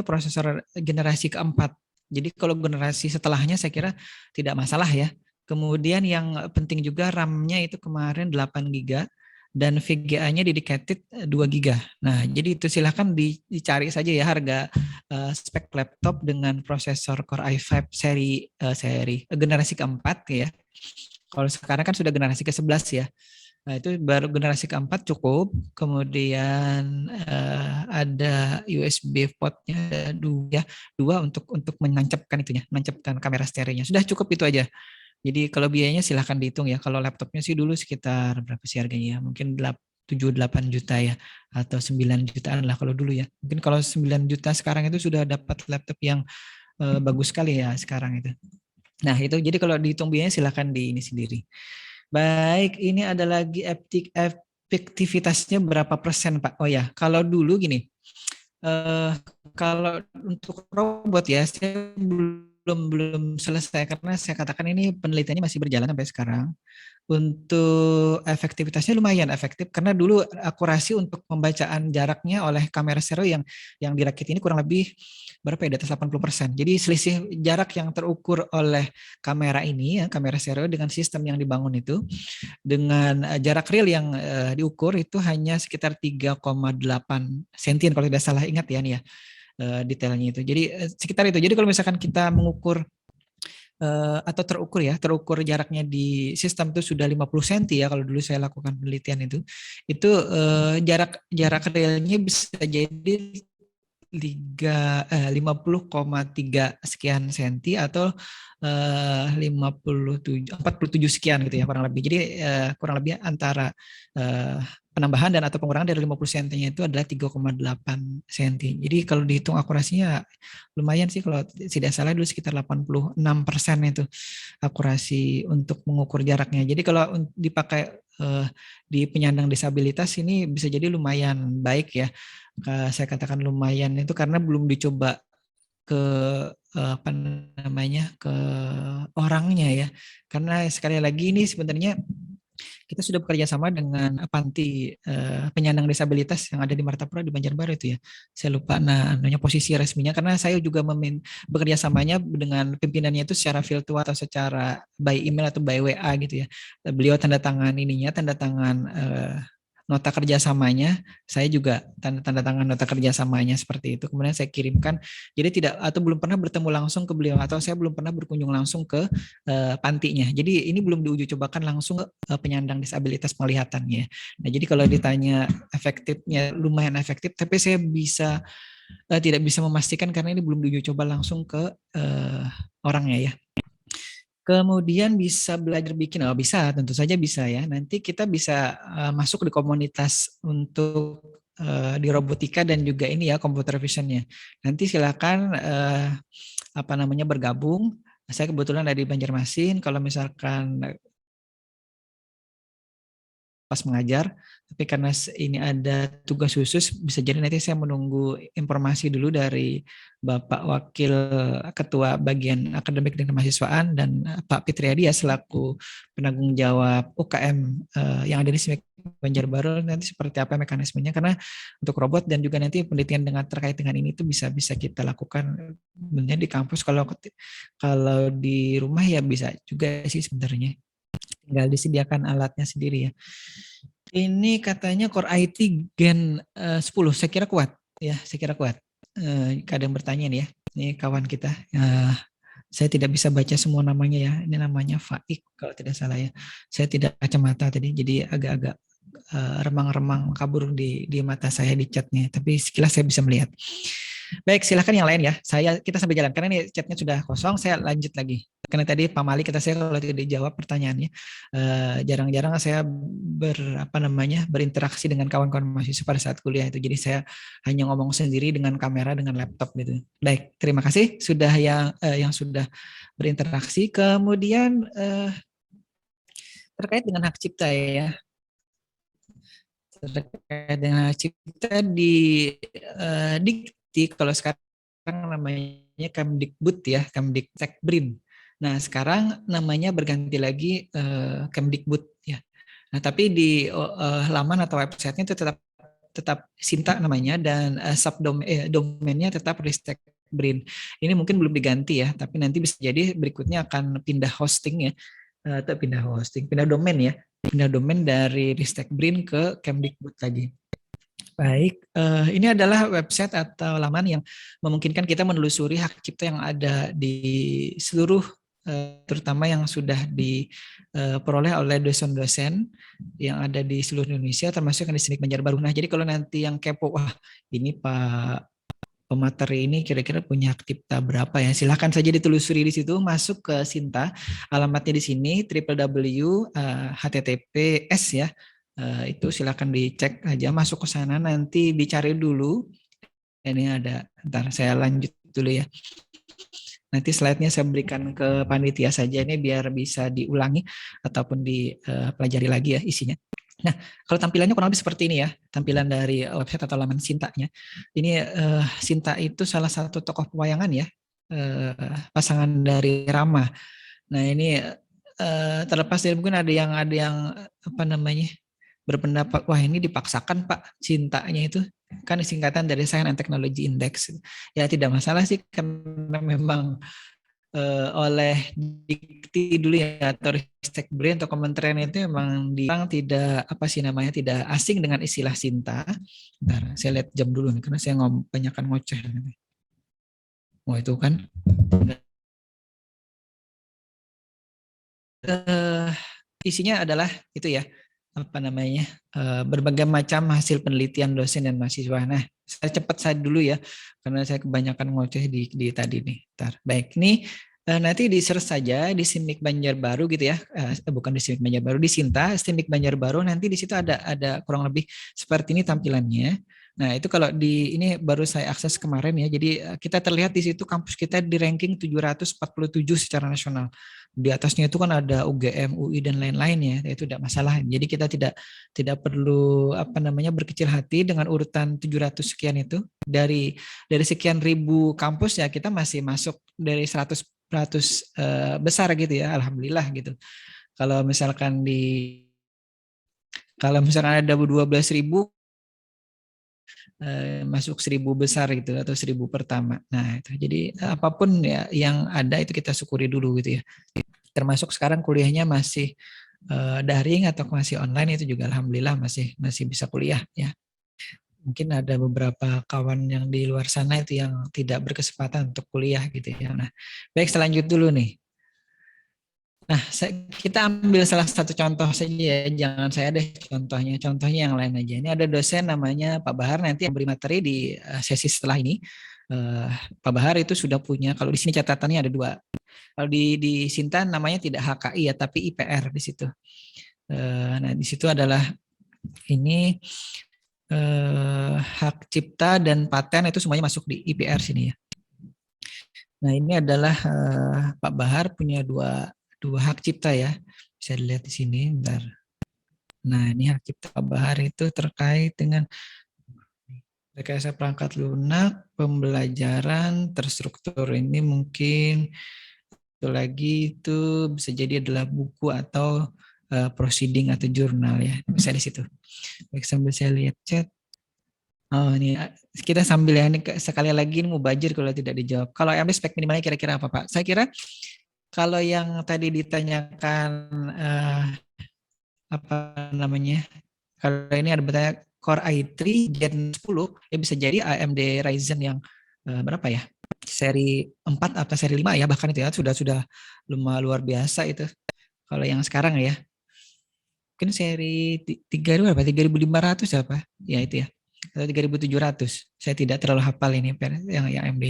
prosesor generasi keempat. Jadi kalau generasi setelahnya saya kira tidak masalah ya. Kemudian yang penting juga RAM-nya itu kemarin 8 GB dan VGA-nya dedicated 2 GB. Nah, jadi itu silahkan dicari saja ya harga spek laptop dengan prosesor Core i5 seri generasi keempat ya. Kalau sekarang kan sudah generasi ke-11 ya. Nah, itu baru generasi keempat cukup. Kemudian ada USB portnya dua untuk menancapkan itunya, menancapkan kamera stereonya. Sudah cukup itu aja. Jadi kalau biayanya silahkan dihitung ya. Kalau laptopnya sih dulu sekitar berapa sih harganya ya? Mungkin 7-8 juta ya, atau 9 jutaan lah kalau dulu ya. Mungkin kalau 9 juta sekarang itu sudah dapat laptop yang bagus sekali ya sekarang itu. Nah itu, jadi kalau dihitung biayanya silahkan di ini sendiri. Baik, ini ada lagi efektivitasnya berapa persen Pak? Oh ya, kalau dulu gini, kalau untuk robot ya, saya belum belum selesai karena saya katakan ini penelitiannya masih berjalan sampai sekarang. Untuk efektivitasnya lumayan efektif karena dulu akurasi untuk pembacaan jaraknya oleh kamera stereo yang dirakit ini kurang lebih berapa ya, di atas 80%. Jadi selisih jarak yang terukur oleh kamera ini ya, kamera stereo dengan sistem yang dibangun itu dengan jarak real yang diukur itu hanya sekitar 3,8 sentian kalau tidak salah ingat ya nih ya detailnya itu. Jadi sekitar itu. Jadi kalau misalkan kita mengukur atau terukur jaraknya di sistem itu sudah 50 cm ya kalau dulu saya lakukan penelitian itu jarak realnya bisa jadi 50,3 sekian senti atau 47 47 sekian gitu ya kurang lebih. Jadi kurang lebih antara penambahan dan atau pengurangan dari 50 cm-nya itu adalah 3,8 cm. Jadi kalau dihitung akurasinya lumayan sih, kalau tidak salah dulu sekitar 86% itu akurasi untuk mengukur jaraknya. Jadi kalau dipakai di penyandang disabilitas ini bisa jadi lumayan baik ya. Saya katakan lumayan itu karena belum dicoba ke apa namanya ke orangnya ya. Karena sekali lagi ini sebenarnya kita sudah bekerja sama dengan panti penyandang disabilitas yang ada di Martapura di Banjarbaru itu ya. Saya lupa namanya posisi resminya karena saya juga bekerja samanya dengan pimpinannya itu secara virtual atau secara by email atau by WA gitu ya. Beliau tanda tangan nota kerjasamanya, saya juga tanda tangan nota kerjasamanya seperti itu. Kemudian saya kirimkan, jadi tidak atau belum pernah bertemu langsung ke beliau atau saya belum pernah berkunjung langsung ke pantinya. Jadi ini belum diuji cobakan langsung ke penyandang disabilitas penglihatannya. Nah jadi kalau ditanya efektifnya lumayan efektif, tapi saya tidak bisa memastikan karena ini belum diuji coba langsung ke orangnya ya. Kemudian bisa belajar bikin, bisa, tentu saja bisa ya. Nanti kita bisa masuk di komunitas untuk di robotika dan juga ini ya computer visionnya. Nanti silakan bergabung. Saya kebetulan ada di Banjarmasin. Kalau misalkan pas mengajar, tapi karena ini ada tugas khusus, bisa jadi nanti saya menunggu informasi dulu dari Bapak Wakil Ketua Bagian Akademik dan Kemahasiswaan dan Pak Fitriadi ya selaku penanggung jawab UKM yang ada di SIMIK Banjarbaru nanti seperti apa mekanismenya, karena untuk robot dan juga nanti penelitian terkait dengan ini itu bisa kita lakukan sebenarnya di kampus, kalau di rumah ya bisa juga sih sebenarnya. Tinggal disediakan alatnya sendiri ya. Ini katanya Core i3 Gen 10, saya kira kuat ya, saya kira kuat. Kadang bertanya nih ya, ini kawan kita. Saya tidak bisa baca semua namanya ya. Ini namanya Faik kalau tidak salah ya. Saya tidak kacamata tadi, jadi agak-agak remang-remang kabur di mata saya di chatnya. Tapi sekilas saya bisa melihat. Baik, silakan yang lain ya. Kita sambil jalan karena ini chatnya sudah kosong. Saya lanjut lagi. Karena tadi Pak Mali kata saya kalau tidak dijawab pertanyaannya, jarang-jarang saya berinteraksi dengan kawan-kawan mahasiswa pada saat kuliah itu. Jadi saya hanya ngomong sendiri dengan kamera, dengan laptop gitu. Baik, terima kasih sudah yang sudah berinteraksi. Kemudian terkait dengan hak cipta ya. Terkait dengan hak cipta di Dikti, kalau sekarang namanya Kemdikbud ya, Kemdiktekbrin. Nah sekarang namanya berganti lagi Kemdikbud ya. Nah tapi di laman atau websitenya itu tetap Sinta namanya dan domainnya tetap Ristekbrin. Ini mungkin belum diganti ya, tapi nanti bisa jadi berikutnya akan pindah hosting ya, atau pindah domain ya, pindah domain dari Ristekbrin ke Kemdikbud lagi. Baik, ini adalah website atau laman yang memungkinkan kita menelusuri hak cipta yang ada di seluruh, terutama yang sudah diperoleh oleh dosen-dosen yang ada di seluruh Indonesia, termasuk yang di SIMIK Banjarbaru. Nah, jadi kalau nanti yang kepo, wah ini Pak pemateri ini kira-kira punya hak cipta berapa ya? Silahkan saja ditelusuri di situ, masuk ke Sinta, alamatnya di sini www.https ya. Itu silakan dicek aja, masuk ke sana, nanti dicari dulu. Ini ada, ntar saya lanjut dulu ya. Nanti slide-nya saya berikan ke panitia saja ini biar bisa diulangi ataupun dipelajari lagi ya isinya. Nah, kalau tampilannya kurang lebih seperti ini ya, tampilan dari website atau laman Sinta-nya. Ini Sinta itu salah satu tokoh pewayangan ya, pasangan dari Rama. Nah ini terlepas dari mungkin ada yang apa namanya berpendapat wah ini dipaksakan Pak cintanya itu kan singkatan dari Science and Technology Index. Ya tidak masalah sih karena memang oleh dikti dulu ya atau Ristek Brain atau kementerian itu memang tidak apa sih namanya tidak asing dengan istilah cinta. Bentar, saya lihat jam dulu nih karena saya banyakkan ngoceh. Oh itu kan isinya adalah itu ya apa namanya berbagai macam hasil penelitian dosen dan mahasiswa. Nah, saya cepat saya dulu ya karena saya kebanyakan ngoceh di tadi nih. Baik, nih nanti di search saja di Simik Banjarbaru gitu ya. Bukan di Simik Banjarbaru, di Sinta Simik Banjarbaru nanti di situ ada kurang lebih seperti ini tampilannya. Nah, itu kalau di ini baru saya akses kemarin ya. Jadi kita terlihat di situ kampus kita di ranking 747 secara nasional. Di atasnya itu kan ada UGM, UI dan lain-lain ya, itu tidak masalah. Jadi kita tidak perlu apa namanya berkecil hati dengan urutan 700 sekian itu. Dari sekian ribu kampus ya kita masih masuk dari 100 besar gitu ya, alhamdulillah gitu. Kalau misalkan ada 12.000 masuk 1.000 besar gitu atau 1.000 pertama. Nah, itu. Jadi apapun ya yang ada itu kita syukuri dulu gitu ya. Termasuk sekarang kuliahnya masih daring atau masih online itu juga alhamdulillah masih bisa kuliah ya. Mungkin ada beberapa kawan yang di luar sana itu yang tidak berkesempatan untuk kuliah gitu ya. Nah, baik selanjut dulu nih. Nah, kita ambil salah satu contoh saja ya, jangan saya deh contohnya yang lain aja. Ini ada dosen namanya Pak Bahar nanti yang beri materi di sesi setelah ini. Pak Bahar itu sudah punya, kalau di sini catatannya ada 2. Kalau di Sinta namanya tidak HKI ya, tapi IPR di situ. Nah, di situ adalah ini hak cipta dan paten itu semuanya masuk di IPR sini ya. Nah, ini adalah Pak Bahar punya dua hak cipta ya. Bisa dilihat di sini, bentar. Nah, ini hak cipta Pak Bahar itu terkait dengan rekayasa perangkat lunak, pembelajaran terstruktur. Ini mungkin itu lagi itu bisa jadi adalah buku atau proceeding atau jurnal ya. Bisa di situ. Baik, sambil saya lihat chat. Oh, ini kita sambil ya ini sekali lagi ini mau bajir kalau tidak dijawab. Kalau MD spek minimalnya kira-kira apa Pak? Saya kira kalau yang tadi ditanyakan apa namanya? Kalau ini ada bertanya Core i3 Gen 10 ya bisa jadi AMD Ryzen yang berapa ya? Seri 4 atau seri 5 ya bahkan itu ya sudah lumayan luar biasa itu. Kalau yang sekarang ya. Mungkin seri 3.500 apa? Ya itu ya. Atau 3.700. Saya tidak terlalu hafal ini yang AMD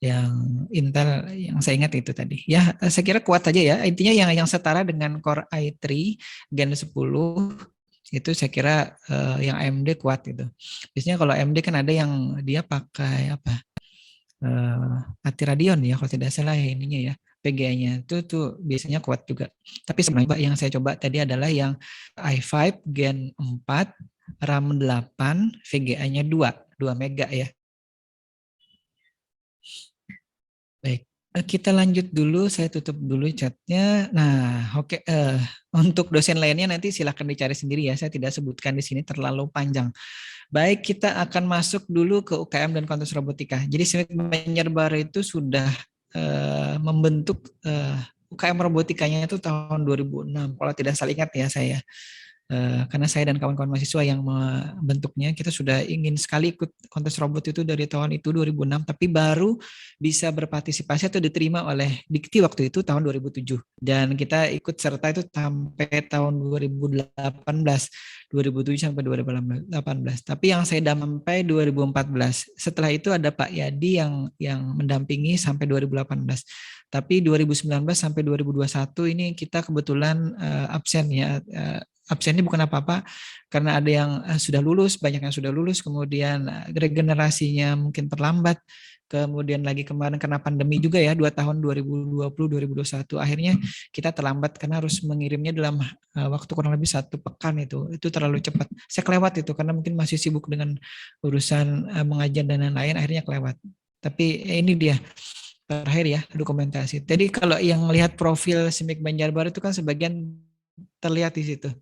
yang Intel yang saya ingat itu tadi. Ya, saya kira kuat aja ya. Intinya yang setara dengan Core i3 Gen 10 itu saya kira yang AMD kuat gitu. Biasanya kalau AMD kan ada yang dia pakai apa? Mati Radeon ya kalau tidak salah ya ininya ya. PGA-nya itu tuh biasanya kuat juga. Tapi sebenarnya yang saya coba tadi adalah yang i5 Gen 4 RAM 8 VGA-nya 2 mega ya. Baik, kita lanjut dulu, saya tutup dulu chatnya. Nah, oke, untuk dosen lainnya nanti silahkan dicari sendiri ya, saya tidak sebutkan di sini terlalu panjang. Baik, kita akan masuk dulu ke UKM dan kontes robotika. Jadi Simik Banjarbaru itu sudah membentuk UKM robotikanya itu tahun 2006. Kalau tidak salah ingat ya saya. Karena saya dan kawan-kawan mahasiswa yang membentuknya, kita sudah ingin sekali ikut kontes robot itu dari tahun itu 2006, tapi baru bisa berpartisipasi atau diterima oleh Dikti waktu itu tahun 2007. Dan kita ikut serta itu sampai tahun 2018, 2007 sampai 2018. Tapi yang saya sampai 2014. Setelah itu ada Pak Yadi yang mendampingi sampai 2018. Tapi 2019 sampai 2021 ini kita kebetulan absen ya. Absennya bukan apa-apa karena ada yang sudah lulus, banyak yang sudah lulus, kemudian regenerasinya mungkin terlambat, kemudian lagi kemarin kena pandemi juga ya 2 tahun 2020-2021 akhirnya kita terlambat karena harus mengirimnya dalam waktu kurang lebih 1 pekan itu terlalu cepat. Saya kelewat itu karena mungkin masih sibuk dengan urusan mengajar dan lain-lain akhirnya kelewat. Tapi ini dia terakhir ya, dokumentasi. Jadi kalau yang melihat profil SIMIK Banjarbaru itu kan sebagian terlihat di situ.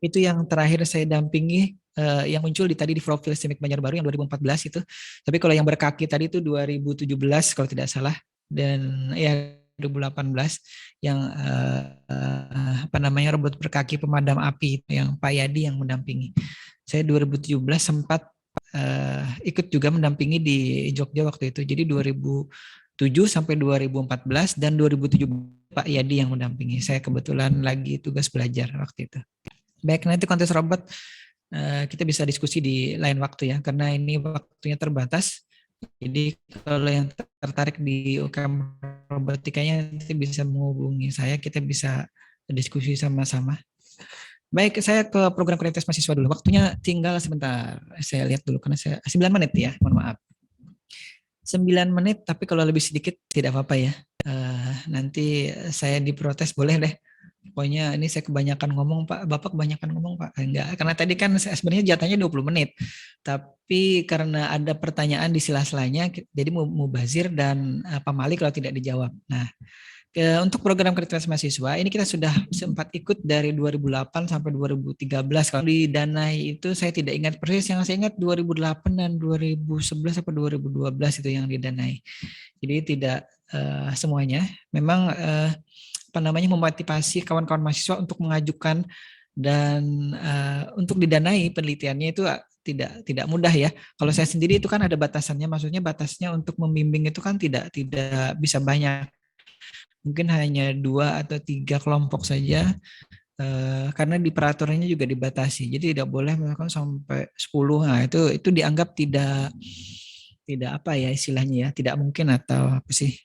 Itu yang terakhir saya dampingi, yang muncul tadi di profil SIMIK Banjarbaru yang 2014 itu. Tapi kalau yang berkaki tadi itu 2017 kalau tidak salah, dan ya 2018 yang robot berkaki pemadam api yang Pak Yadi yang mendampingi. Saya 2017 sempat ikut juga mendampingi di Jogja waktu itu. Jadi 2007 sampai 2014 dan 2017 Pak Yadi yang mendampingi. Saya kebetulan lagi tugas belajar waktu itu. Baik, nanti kontes robot kita bisa diskusi di lain waktu ya, karena ini waktunya terbatas. Jadi kalau yang tertarik di UKM robotikanya nanti bisa menghubungi saya, kita bisa diskusi sama-sama. Baik, saya ke program kreativitas mahasiswa dulu. Waktunya tinggal sebentar. Saya lihat dulu karena saya 9 menit ya, mohon maaf. 9 menit, tapi kalau lebih sedikit tidak apa-apa ya. Nanti saya diprotes, boleh deh. Pokoknya ini saya kebanyakan ngomong Pak, Bapak kebanyakan ngomong Pak. Enggak, karena tadi kan sebenarnya jatahnya 20 menit. Tapi karena ada pertanyaan di sela-selanya, jadi mubazir dan Pak Mali kalau tidak dijawab. Nah, untuk program kreativitas mahasiswa, ini kita sudah sempat ikut dari 2008 sampai 2013. Kalau di Danai itu saya tidak ingat persis, yang saya ingat 2008 dan 2011 atau 2012 itu yang di Danai. Jadi tidak semuanya. Memang memotivasi kawan-kawan mahasiswa untuk mengajukan dan untuk didanai penelitiannya itu tidak mudah ya. Kalau saya sendiri itu kan ada batasannya, maksudnya batasnya untuk membimbing itu kan tidak bisa banyak. Mungkin hanya 2 atau 3 kelompok saja, karena di peraturannya juga dibatasi. Jadi tidak boleh misalkan sampai 10. Nah, itu dianggap tidak apa ya istilahnya ya, tidak mungkin atau apa sih?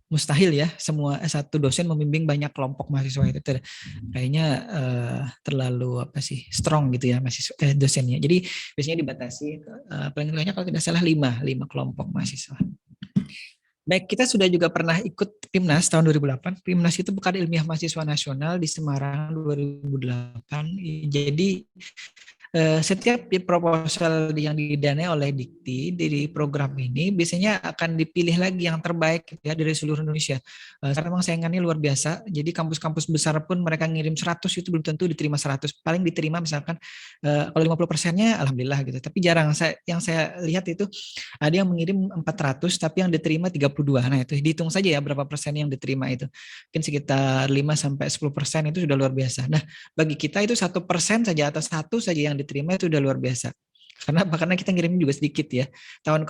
Mustahil ya semua satu dosen membimbing banyak kelompok mahasiswa itu kayaknya terlalu apa sih strong gitu ya mahasiswa dosennya. Jadi biasanya dibatasi paling banyak kalau tidak salah 5 kelompok mahasiswa. Baik, kita sudah juga pernah ikut PIMNAS tahun 2008. PIMNAS itu Pekan Ilmiah Mahasiswa Nasional di Semarang 2008. Jadi setiap proposal yang didanai oleh Dikti dari program ini biasanya akan dipilih lagi yang terbaik ya dari seluruh Indonesia. Karena memang saingannya luar biasa. Jadi kampus-kampus besar pun mereka ngirim 100 itu belum tentu diterima 100. Paling diterima misalkan kalau 50%-nya alhamdulillah gitu. Tapi jarang yang saya lihat itu ada yang mengirim 400 tapi yang diterima 32. Nah, itu dihitung saja ya berapa persen yang diterima itu. Mungkin sekitar 5 sampai 10% itu sudah luar biasa. Nah, bagi kita itu 1% saja atau 1 saja yang diterima itu udah luar biasa. Karena kita ngirim juga sedikit ya. Tahun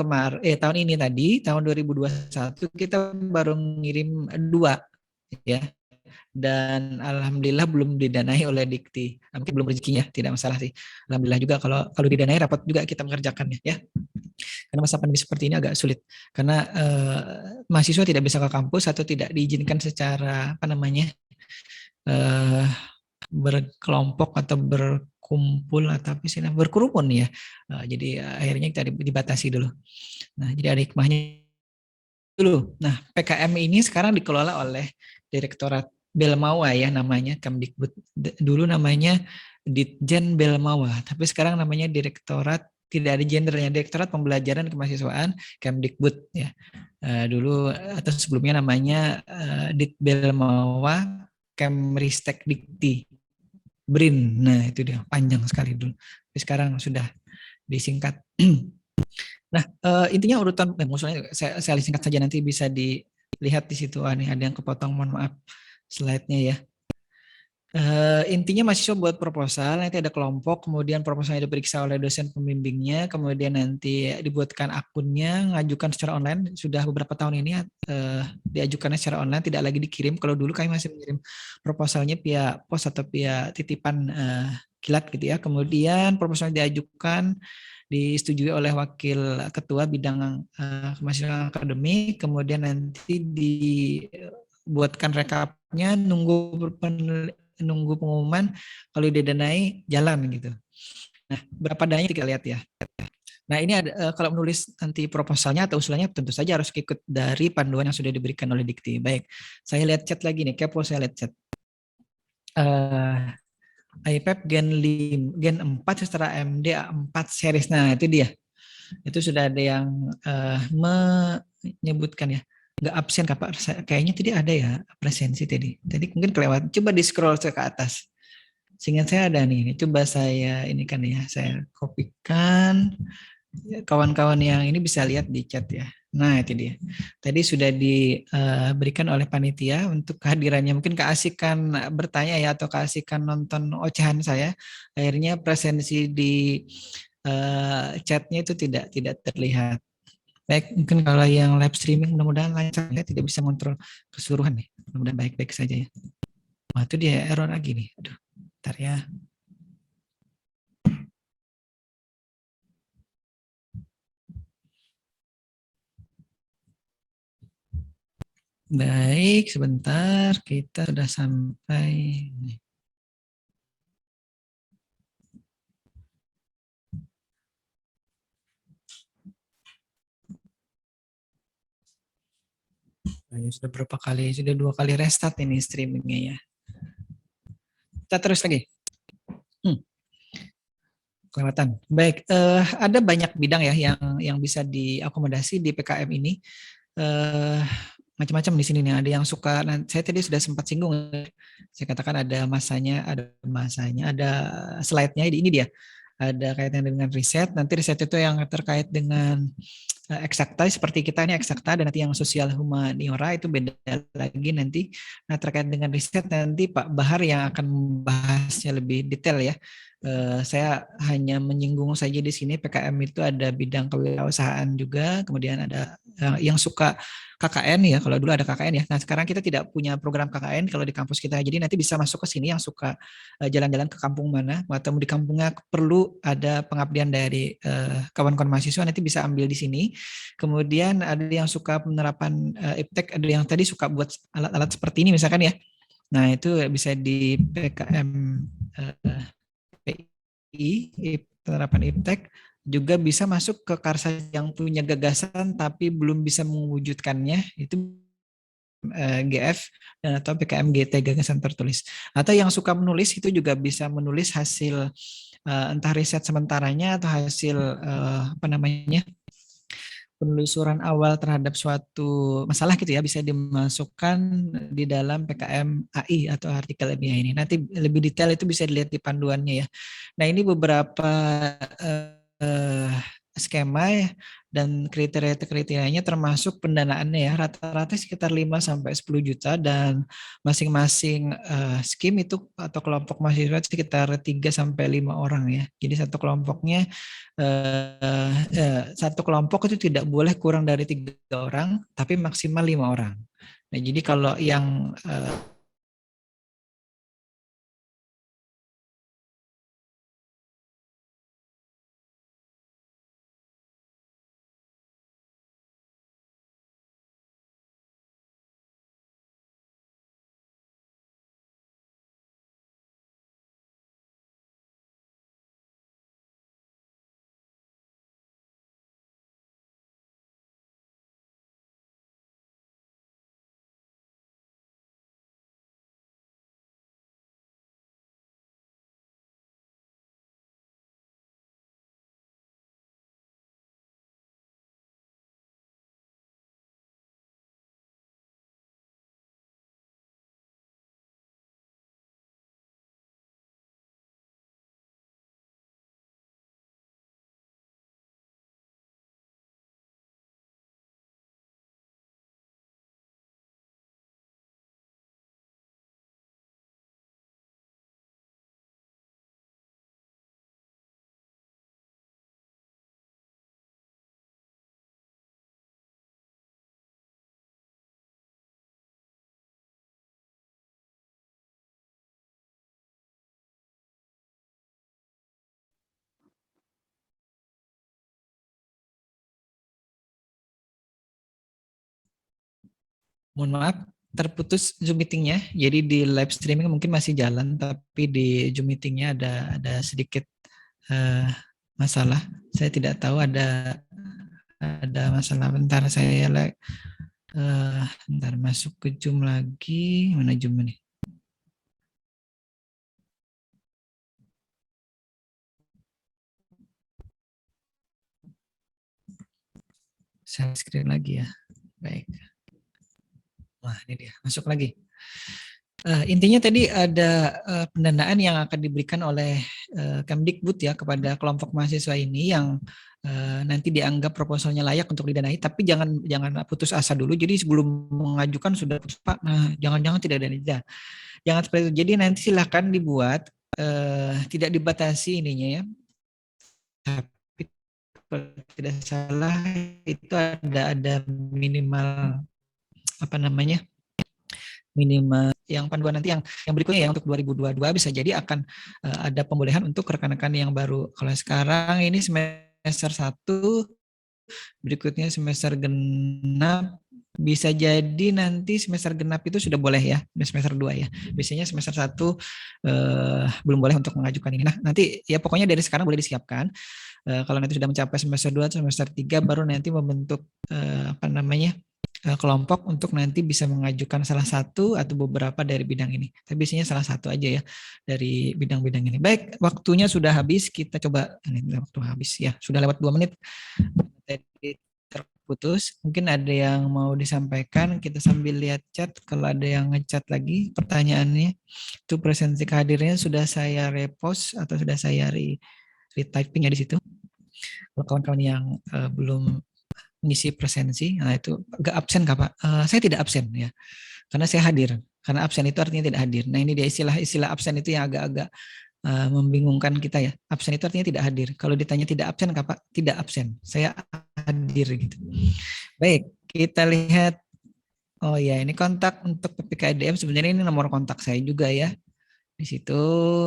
ini tadi tahun 2021 kita baru ngirim 2 ya. Dan alhamdulillah belum didanai oleh Dikti. Mungkin belum rezekinya, tidak masalah sih. Alhamdulillah juga kalau didanai rapat juga kita mengerjakannya ya. Karena masa pandemi seperti ini agak sulit karena mahasiswa tidak bisa ke kampus atau tidak diizinkan secara berkelompok atau berkumpul atau apa sih berkerumun ya. Jadi akhirnya kita dibatasi dulu. Nah, jadi ada hikmahnya dulu. Nah, PKM ini sekarang dikelola oleh Direktorat Belmawa ya namanya, Kemdikbud. Dulu namanya Ditjen Belmawa, tapi sekarang namanya Direktorat, tidak ada gendernya, Direktorat Pembelajaran Kemahasiswaan Kemdikbud ya. Dulu atau sebelumnya namanya Ditbelmawa Kemristek Dikti BRIN. Nah, itu dia panjang sekali dulu. Tapi sekarang sudah disingkat. Nah, intinya urutan maksudnya saya singkat saja, nanti bisa dilihat di situ. Nih ada yang kepotong, mohon maaf slide-nya ya. Intinya mahasiswa buat proposal, nanti ada kelompok, kemudian proposalnya diperiksa oleh dosen pembimbingnya, kemudian nanti dibuatkan akunnya, ngajukan secara online. Sudah beberapa tahun ini diajukannya secara online, tidak lagi dikirim. Kalau dulu kami masih mengirim proposalnya via pos atau via titipan kilat gitu ya. Kemudian proposalnya diajukan, disetujui oleh wakil ketua bidang kemahasiswaan akademik, kemudian nanti dibuatkan rekapnya, nunggu pengumuman, kalau didanai jalan gitu. Nah, berapa dananya kita lihat ya. Nah, ini ada kalau menulis nanti proposalnya atau usulannya tentu saja harus ikut dari panduan yang sudah diberikan oleh Dikti. Baik, saya lihat chat lagi nih, kepo saya lihat chat. IPEP Gen 4 setelah AMD A4 series. Nah, itu dia. Itu sudah ada yang menyebutkan ya, nggak absen Kak Pak. Kayaknya tadi ada ya presensi tadi. Tadi mungkin kelewat. Coba di scroll ke atas. Seingat saya ada nih. Coba saya ini kan ya, saya kopikan. Kawan-kawan yang ini bisa lihat di chat ya. Nah itu dia. Tadi sudah diberikan oleh panitia untuk kehadirannya. Mungkin keasikan bertanya ya atau keasikan nonton ocehan saya. Akhirnya presensi di chatnya itu tidak terlihat. Baik, mungkin kalau yang live streaming mudah-mudahan lancar ya, tidak bisa mengontrol keseluruhan nih. Mudah-mudahan baik-baik saja ya. Wah itu dia error lagi nih. Aduh, bentar ya. Baik, sebentar kita sudah sampai. Sudah berapa kali? Sudah 2 kali restart ini streamingnya ya. Kita terus lagi. Kelewatan. Baik, ada banyak bidang ya yang bisa diakomodasi di PKM ini. Eh, Macam-macam di sini nih. Ada yang suka. Nah, saya tadi sudah sempat singgung. Saya katakan ada masanya, ada slide-nya. Ini dia. Ada kaitan dengan riset. Nanti riset itu yang terkait dengan eksakta seperti kita ini eksakta, dan nanti yang sosial humaniora itu beda lagi nanti. Nah terkait dengan riset nanti Pak Bahar yang akan membahasnya lebih detail ya. Saya hanya menyinggung saja di sini PKM itu ada bidang kewirausahaan juga, kemudian ada yang suka KKN ya, kalau dulu ada KKN ya. Nah sekarang kita tidak punya program KKN kalau di kampus kita, jadi nanti bisa masuk ke sini yang suka jalan-jalan ke kampung mana, atau di kampungnya perlu ada pengabdian dari kawan-kawan mahasiswa, nanti bisa ambil di sini. Kemudian ada yang suka penerapan iptek, ada yang tadi suka buat alat-alat seperti ini misalkan ya. Nah itu bisa di PKM PI, penerapan iptek, juga bisa masuk ke Karsa yang punya gagasan tapi belum bisa mewujudkannya, itu GF dan atau PKM GT, gagasan tertulis. Atau yang suka menulis itu juga bisa menulis hasil entah riset sementaranya atau hasil apa namanya, penelusuran awal terhadap suatu masalah gitu ya, bisa dimasukkan di dalam PKM AI atau artikel ilmiah ini. Nanti lebih detail itu bisa dilihat di panduannya ya. Nah ini beberapa eh, skema ya, dan kriteria-kriterianya termasuk pendanaannya ya, rata-rata sekitar 5 sampai 10 juta, dan masing-masing skim itu atau kelompok mahasiswa sekitar 3 sampai 5 orang ya. Jadi satu kelompok itu tidak boleh kurang dari 3 orang, tapi maksimal 5 orang. Nah, jadi kalau yang mohon maaf terputus Zoom meetingnya. Jadi di live streaming mungkin masih jalan, tapi di Zoom meetingnya ada sedikit eh, masalah. Saya tidak tahu ada masalah. Bentar saya bentar masuk ke Zoom lagi. Mana Zoom ini? share screen lagi ya. Baik. Wah, ini dia, masuk lagi. Intinya tadi ada pendanaan yang akan diberikan oleh Kemdikbud ya kepada kelompok mahasiswa ini yang nanti dianggap proposalnya layak untuk didanai, tapi jangan putus asa dulu. Jadi sebelum mengajukan sudah putus Pak, nah jangan-jangan tidak ada. Jangan seperti itu. Jadi nanti silahkan dibuat tidak dibatasi ininya ya. Tapi kalau tidak salah itu ada minimal apa namanya? Minimal yang panduan nanti yang berikutnya ya untuk 2022 bisa jadi akan ada pembolehan untuk rekan-rekan yang baru. Kalau sekarang ini semester 1, berikutnya semester genap, bisa jadi nanti semester genap itu sudah boleh ya, semester 2 ya. Biasanya semester 1 belum boleh untuk mengajukan ini. Nah, nanti ya pokoknya dari sekarang boleh disiapkan. Kalau nanti sudah mencapai semester 2 atau semester 3 baru nanti membentuk apa namanya? Kelompok untuk nanti bisa mengajukan salah satu atau beberapa dari bidang ini. Tapi biasanya salah satu aja ya dari bidang-bidang ini. Baik, waktunya sudah habis. Kita coba, ini waktu habis ya. Sudah lewat 2 menit. Tadi terputus. Mungkin ada yang mau disampaikan. Kita sambil lihat chat. Kalau ada yang ngechat lagi pertanyaannya. Itu presensi kehadirnya sudah saya repost atau sudah saya retyping ya di situ. Kalau kawan-kawan yang belum mengisi presensi, nah itu agak absen Kak Pak? Saya tidak absen ya, karena saya hadir. Karena absen itu artinya tidak hadir. Nah ini dia istilah absen itu yang agak-agak membingungkan kita ya. Absen itu artinya tidak hadir. Kalau ditanya tidak absen Kak Pak? Tidak absen. Saya hadir gitu. Baik, kita lihat. Oh ya, ini kontak untuk PPKIDM sebenarnya ini nomor kontak saya juga ya. Di situ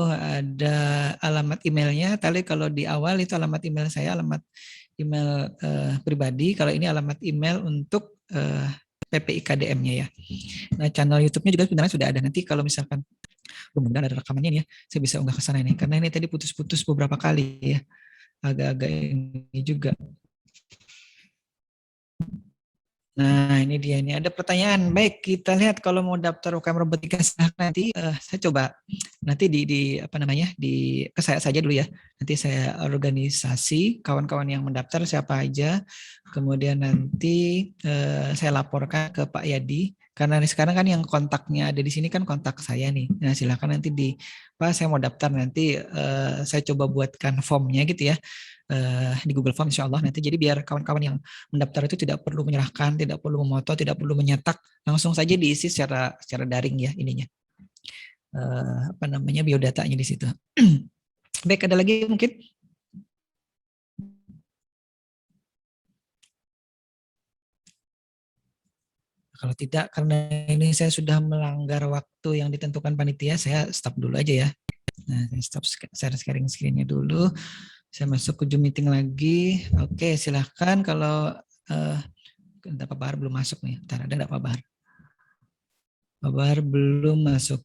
ada alamat emailnya. Tadi kalau di awal itu alamat email saya, alamat email pribadi. Kalau ini alamat email untuk PPIKDM-nya ya. Nah, channel YouTube-nya juga sebenarnya sudah ada. Nanti kalau misalkan mudah-mudahan ada rekamannya nih ya, saya bisa unggah ke sana ini. Karena ini tadi putus-putus beberapa kali ya. Agak-agak ini juga. Nah, ini dia. Ini ada pertanyaan. Baik, kita lihat kalau mau daftar UKM Robotika nanti saya coba nanti di apa namanya? Ke saya saja dulu ya. Nanti saya organisasi kawan-kawan yang mendaftar siapa aja. Kemudian nanti saya laporkan ke Pak Yadi karena sekarang kan yang kontaknya ada di sini kan kontak saya nih. Nah, silakan nanti Pak saya mau daftar nanti saya coba buatkan formnya gitu ya. Di Google Form insya Allah nanti jadi biar kawan-kawan yang mendaftar itu tidak perlu menyerahkan, tidak perlu memoto, tidak perlu menyetak, langsung saja diisi secara daring ya ininya. Apa namanya biodatanya di situ. Baik, ada lagi mungkin? Kalau tidak, karena ini saya sudah melanggar waktu yang ditentukan panitia, saya stop dulu aja ya. Nah, saya stop share sharing screen-nya dulu. Saya masuk ke Zoom meeting lagi. Oke, silahkan kalau Pak Bahar belum masuk nih. Bentar, ada Pak Bahar? Pak Bahar belum masuk.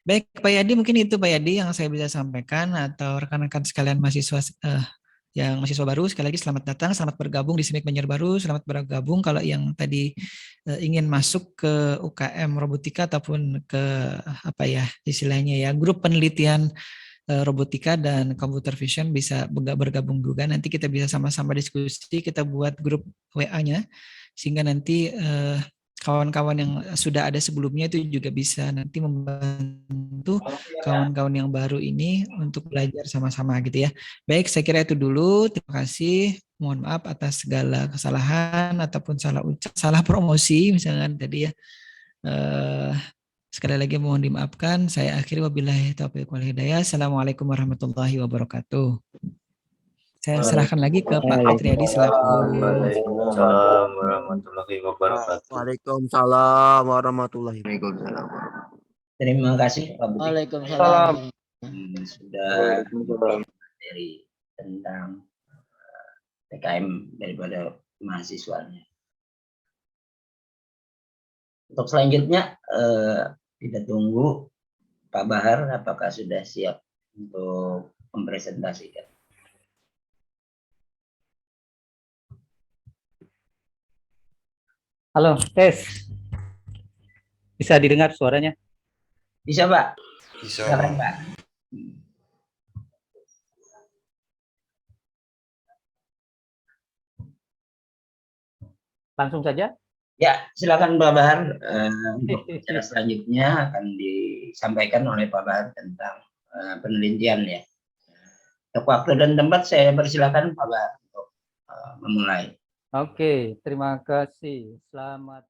Baik, Pak Yadi, mungkin itu Pak Yadi yang saya bisa sampaikan atau rekan-rekan sekalian mahasiswa yang mahasiswa baru, sekali lagi selamat datang, selamat bergabung di SIMIK Banjar Baru, selamat bergabung kalau yang tadi ingin masuk ke UKM Robotika ataupun ke apa ya istilahnya ya grup penelitian robotika dan computer vision bisa bergabung juga. Nanti kita bisa sama-sama diskusi, kita buat grup WA-nya sehingga nanti kawan-kawan yang sudah ada sebelumnya itu juga bisa nanti membantu kawan-kawan yang baru ini untuk belajar sama-sama gitu ya. Baik, saya kira itu dulu. Terima kasih. Mohon maaf atas segala kesalahan ataupun salah ucap, salah promosi misalnya tadi ya. Sekali lagi mohon dimaafkan. Saya akhiri wabillahi taufiq wal hidayah. Assalamualaikum warahmatullahi wabarakatuh. Saya serahkan lagi ke Pak Fitriadi selaku Waalaikumsalam warahmatullahi wabarakatuh. Waalaikumsalam warahmatullahi wabarakatuh. Terima kasih Pak Budi. Waalaikumsalam. Sudah dari tentang PKM daripada mahasiswanya. Untuk selanjutnya kita tunggu Pak Bahar apakah sudah siap untuk mempresentasikan. Halo, tes. Bisa didengar suaranya? Bisa, Pak? Bisa. Silakan, Pak. Langsung saja. Ya, silakan Pak Bahar. Untuk acara selanjutnya akan disampaikan oleh Pak Bahar tentang penelitian ya. Untuk waktu dan tempat saya persilakan Pak Bahar untuk memulai. Oke, terima kasih. Selamat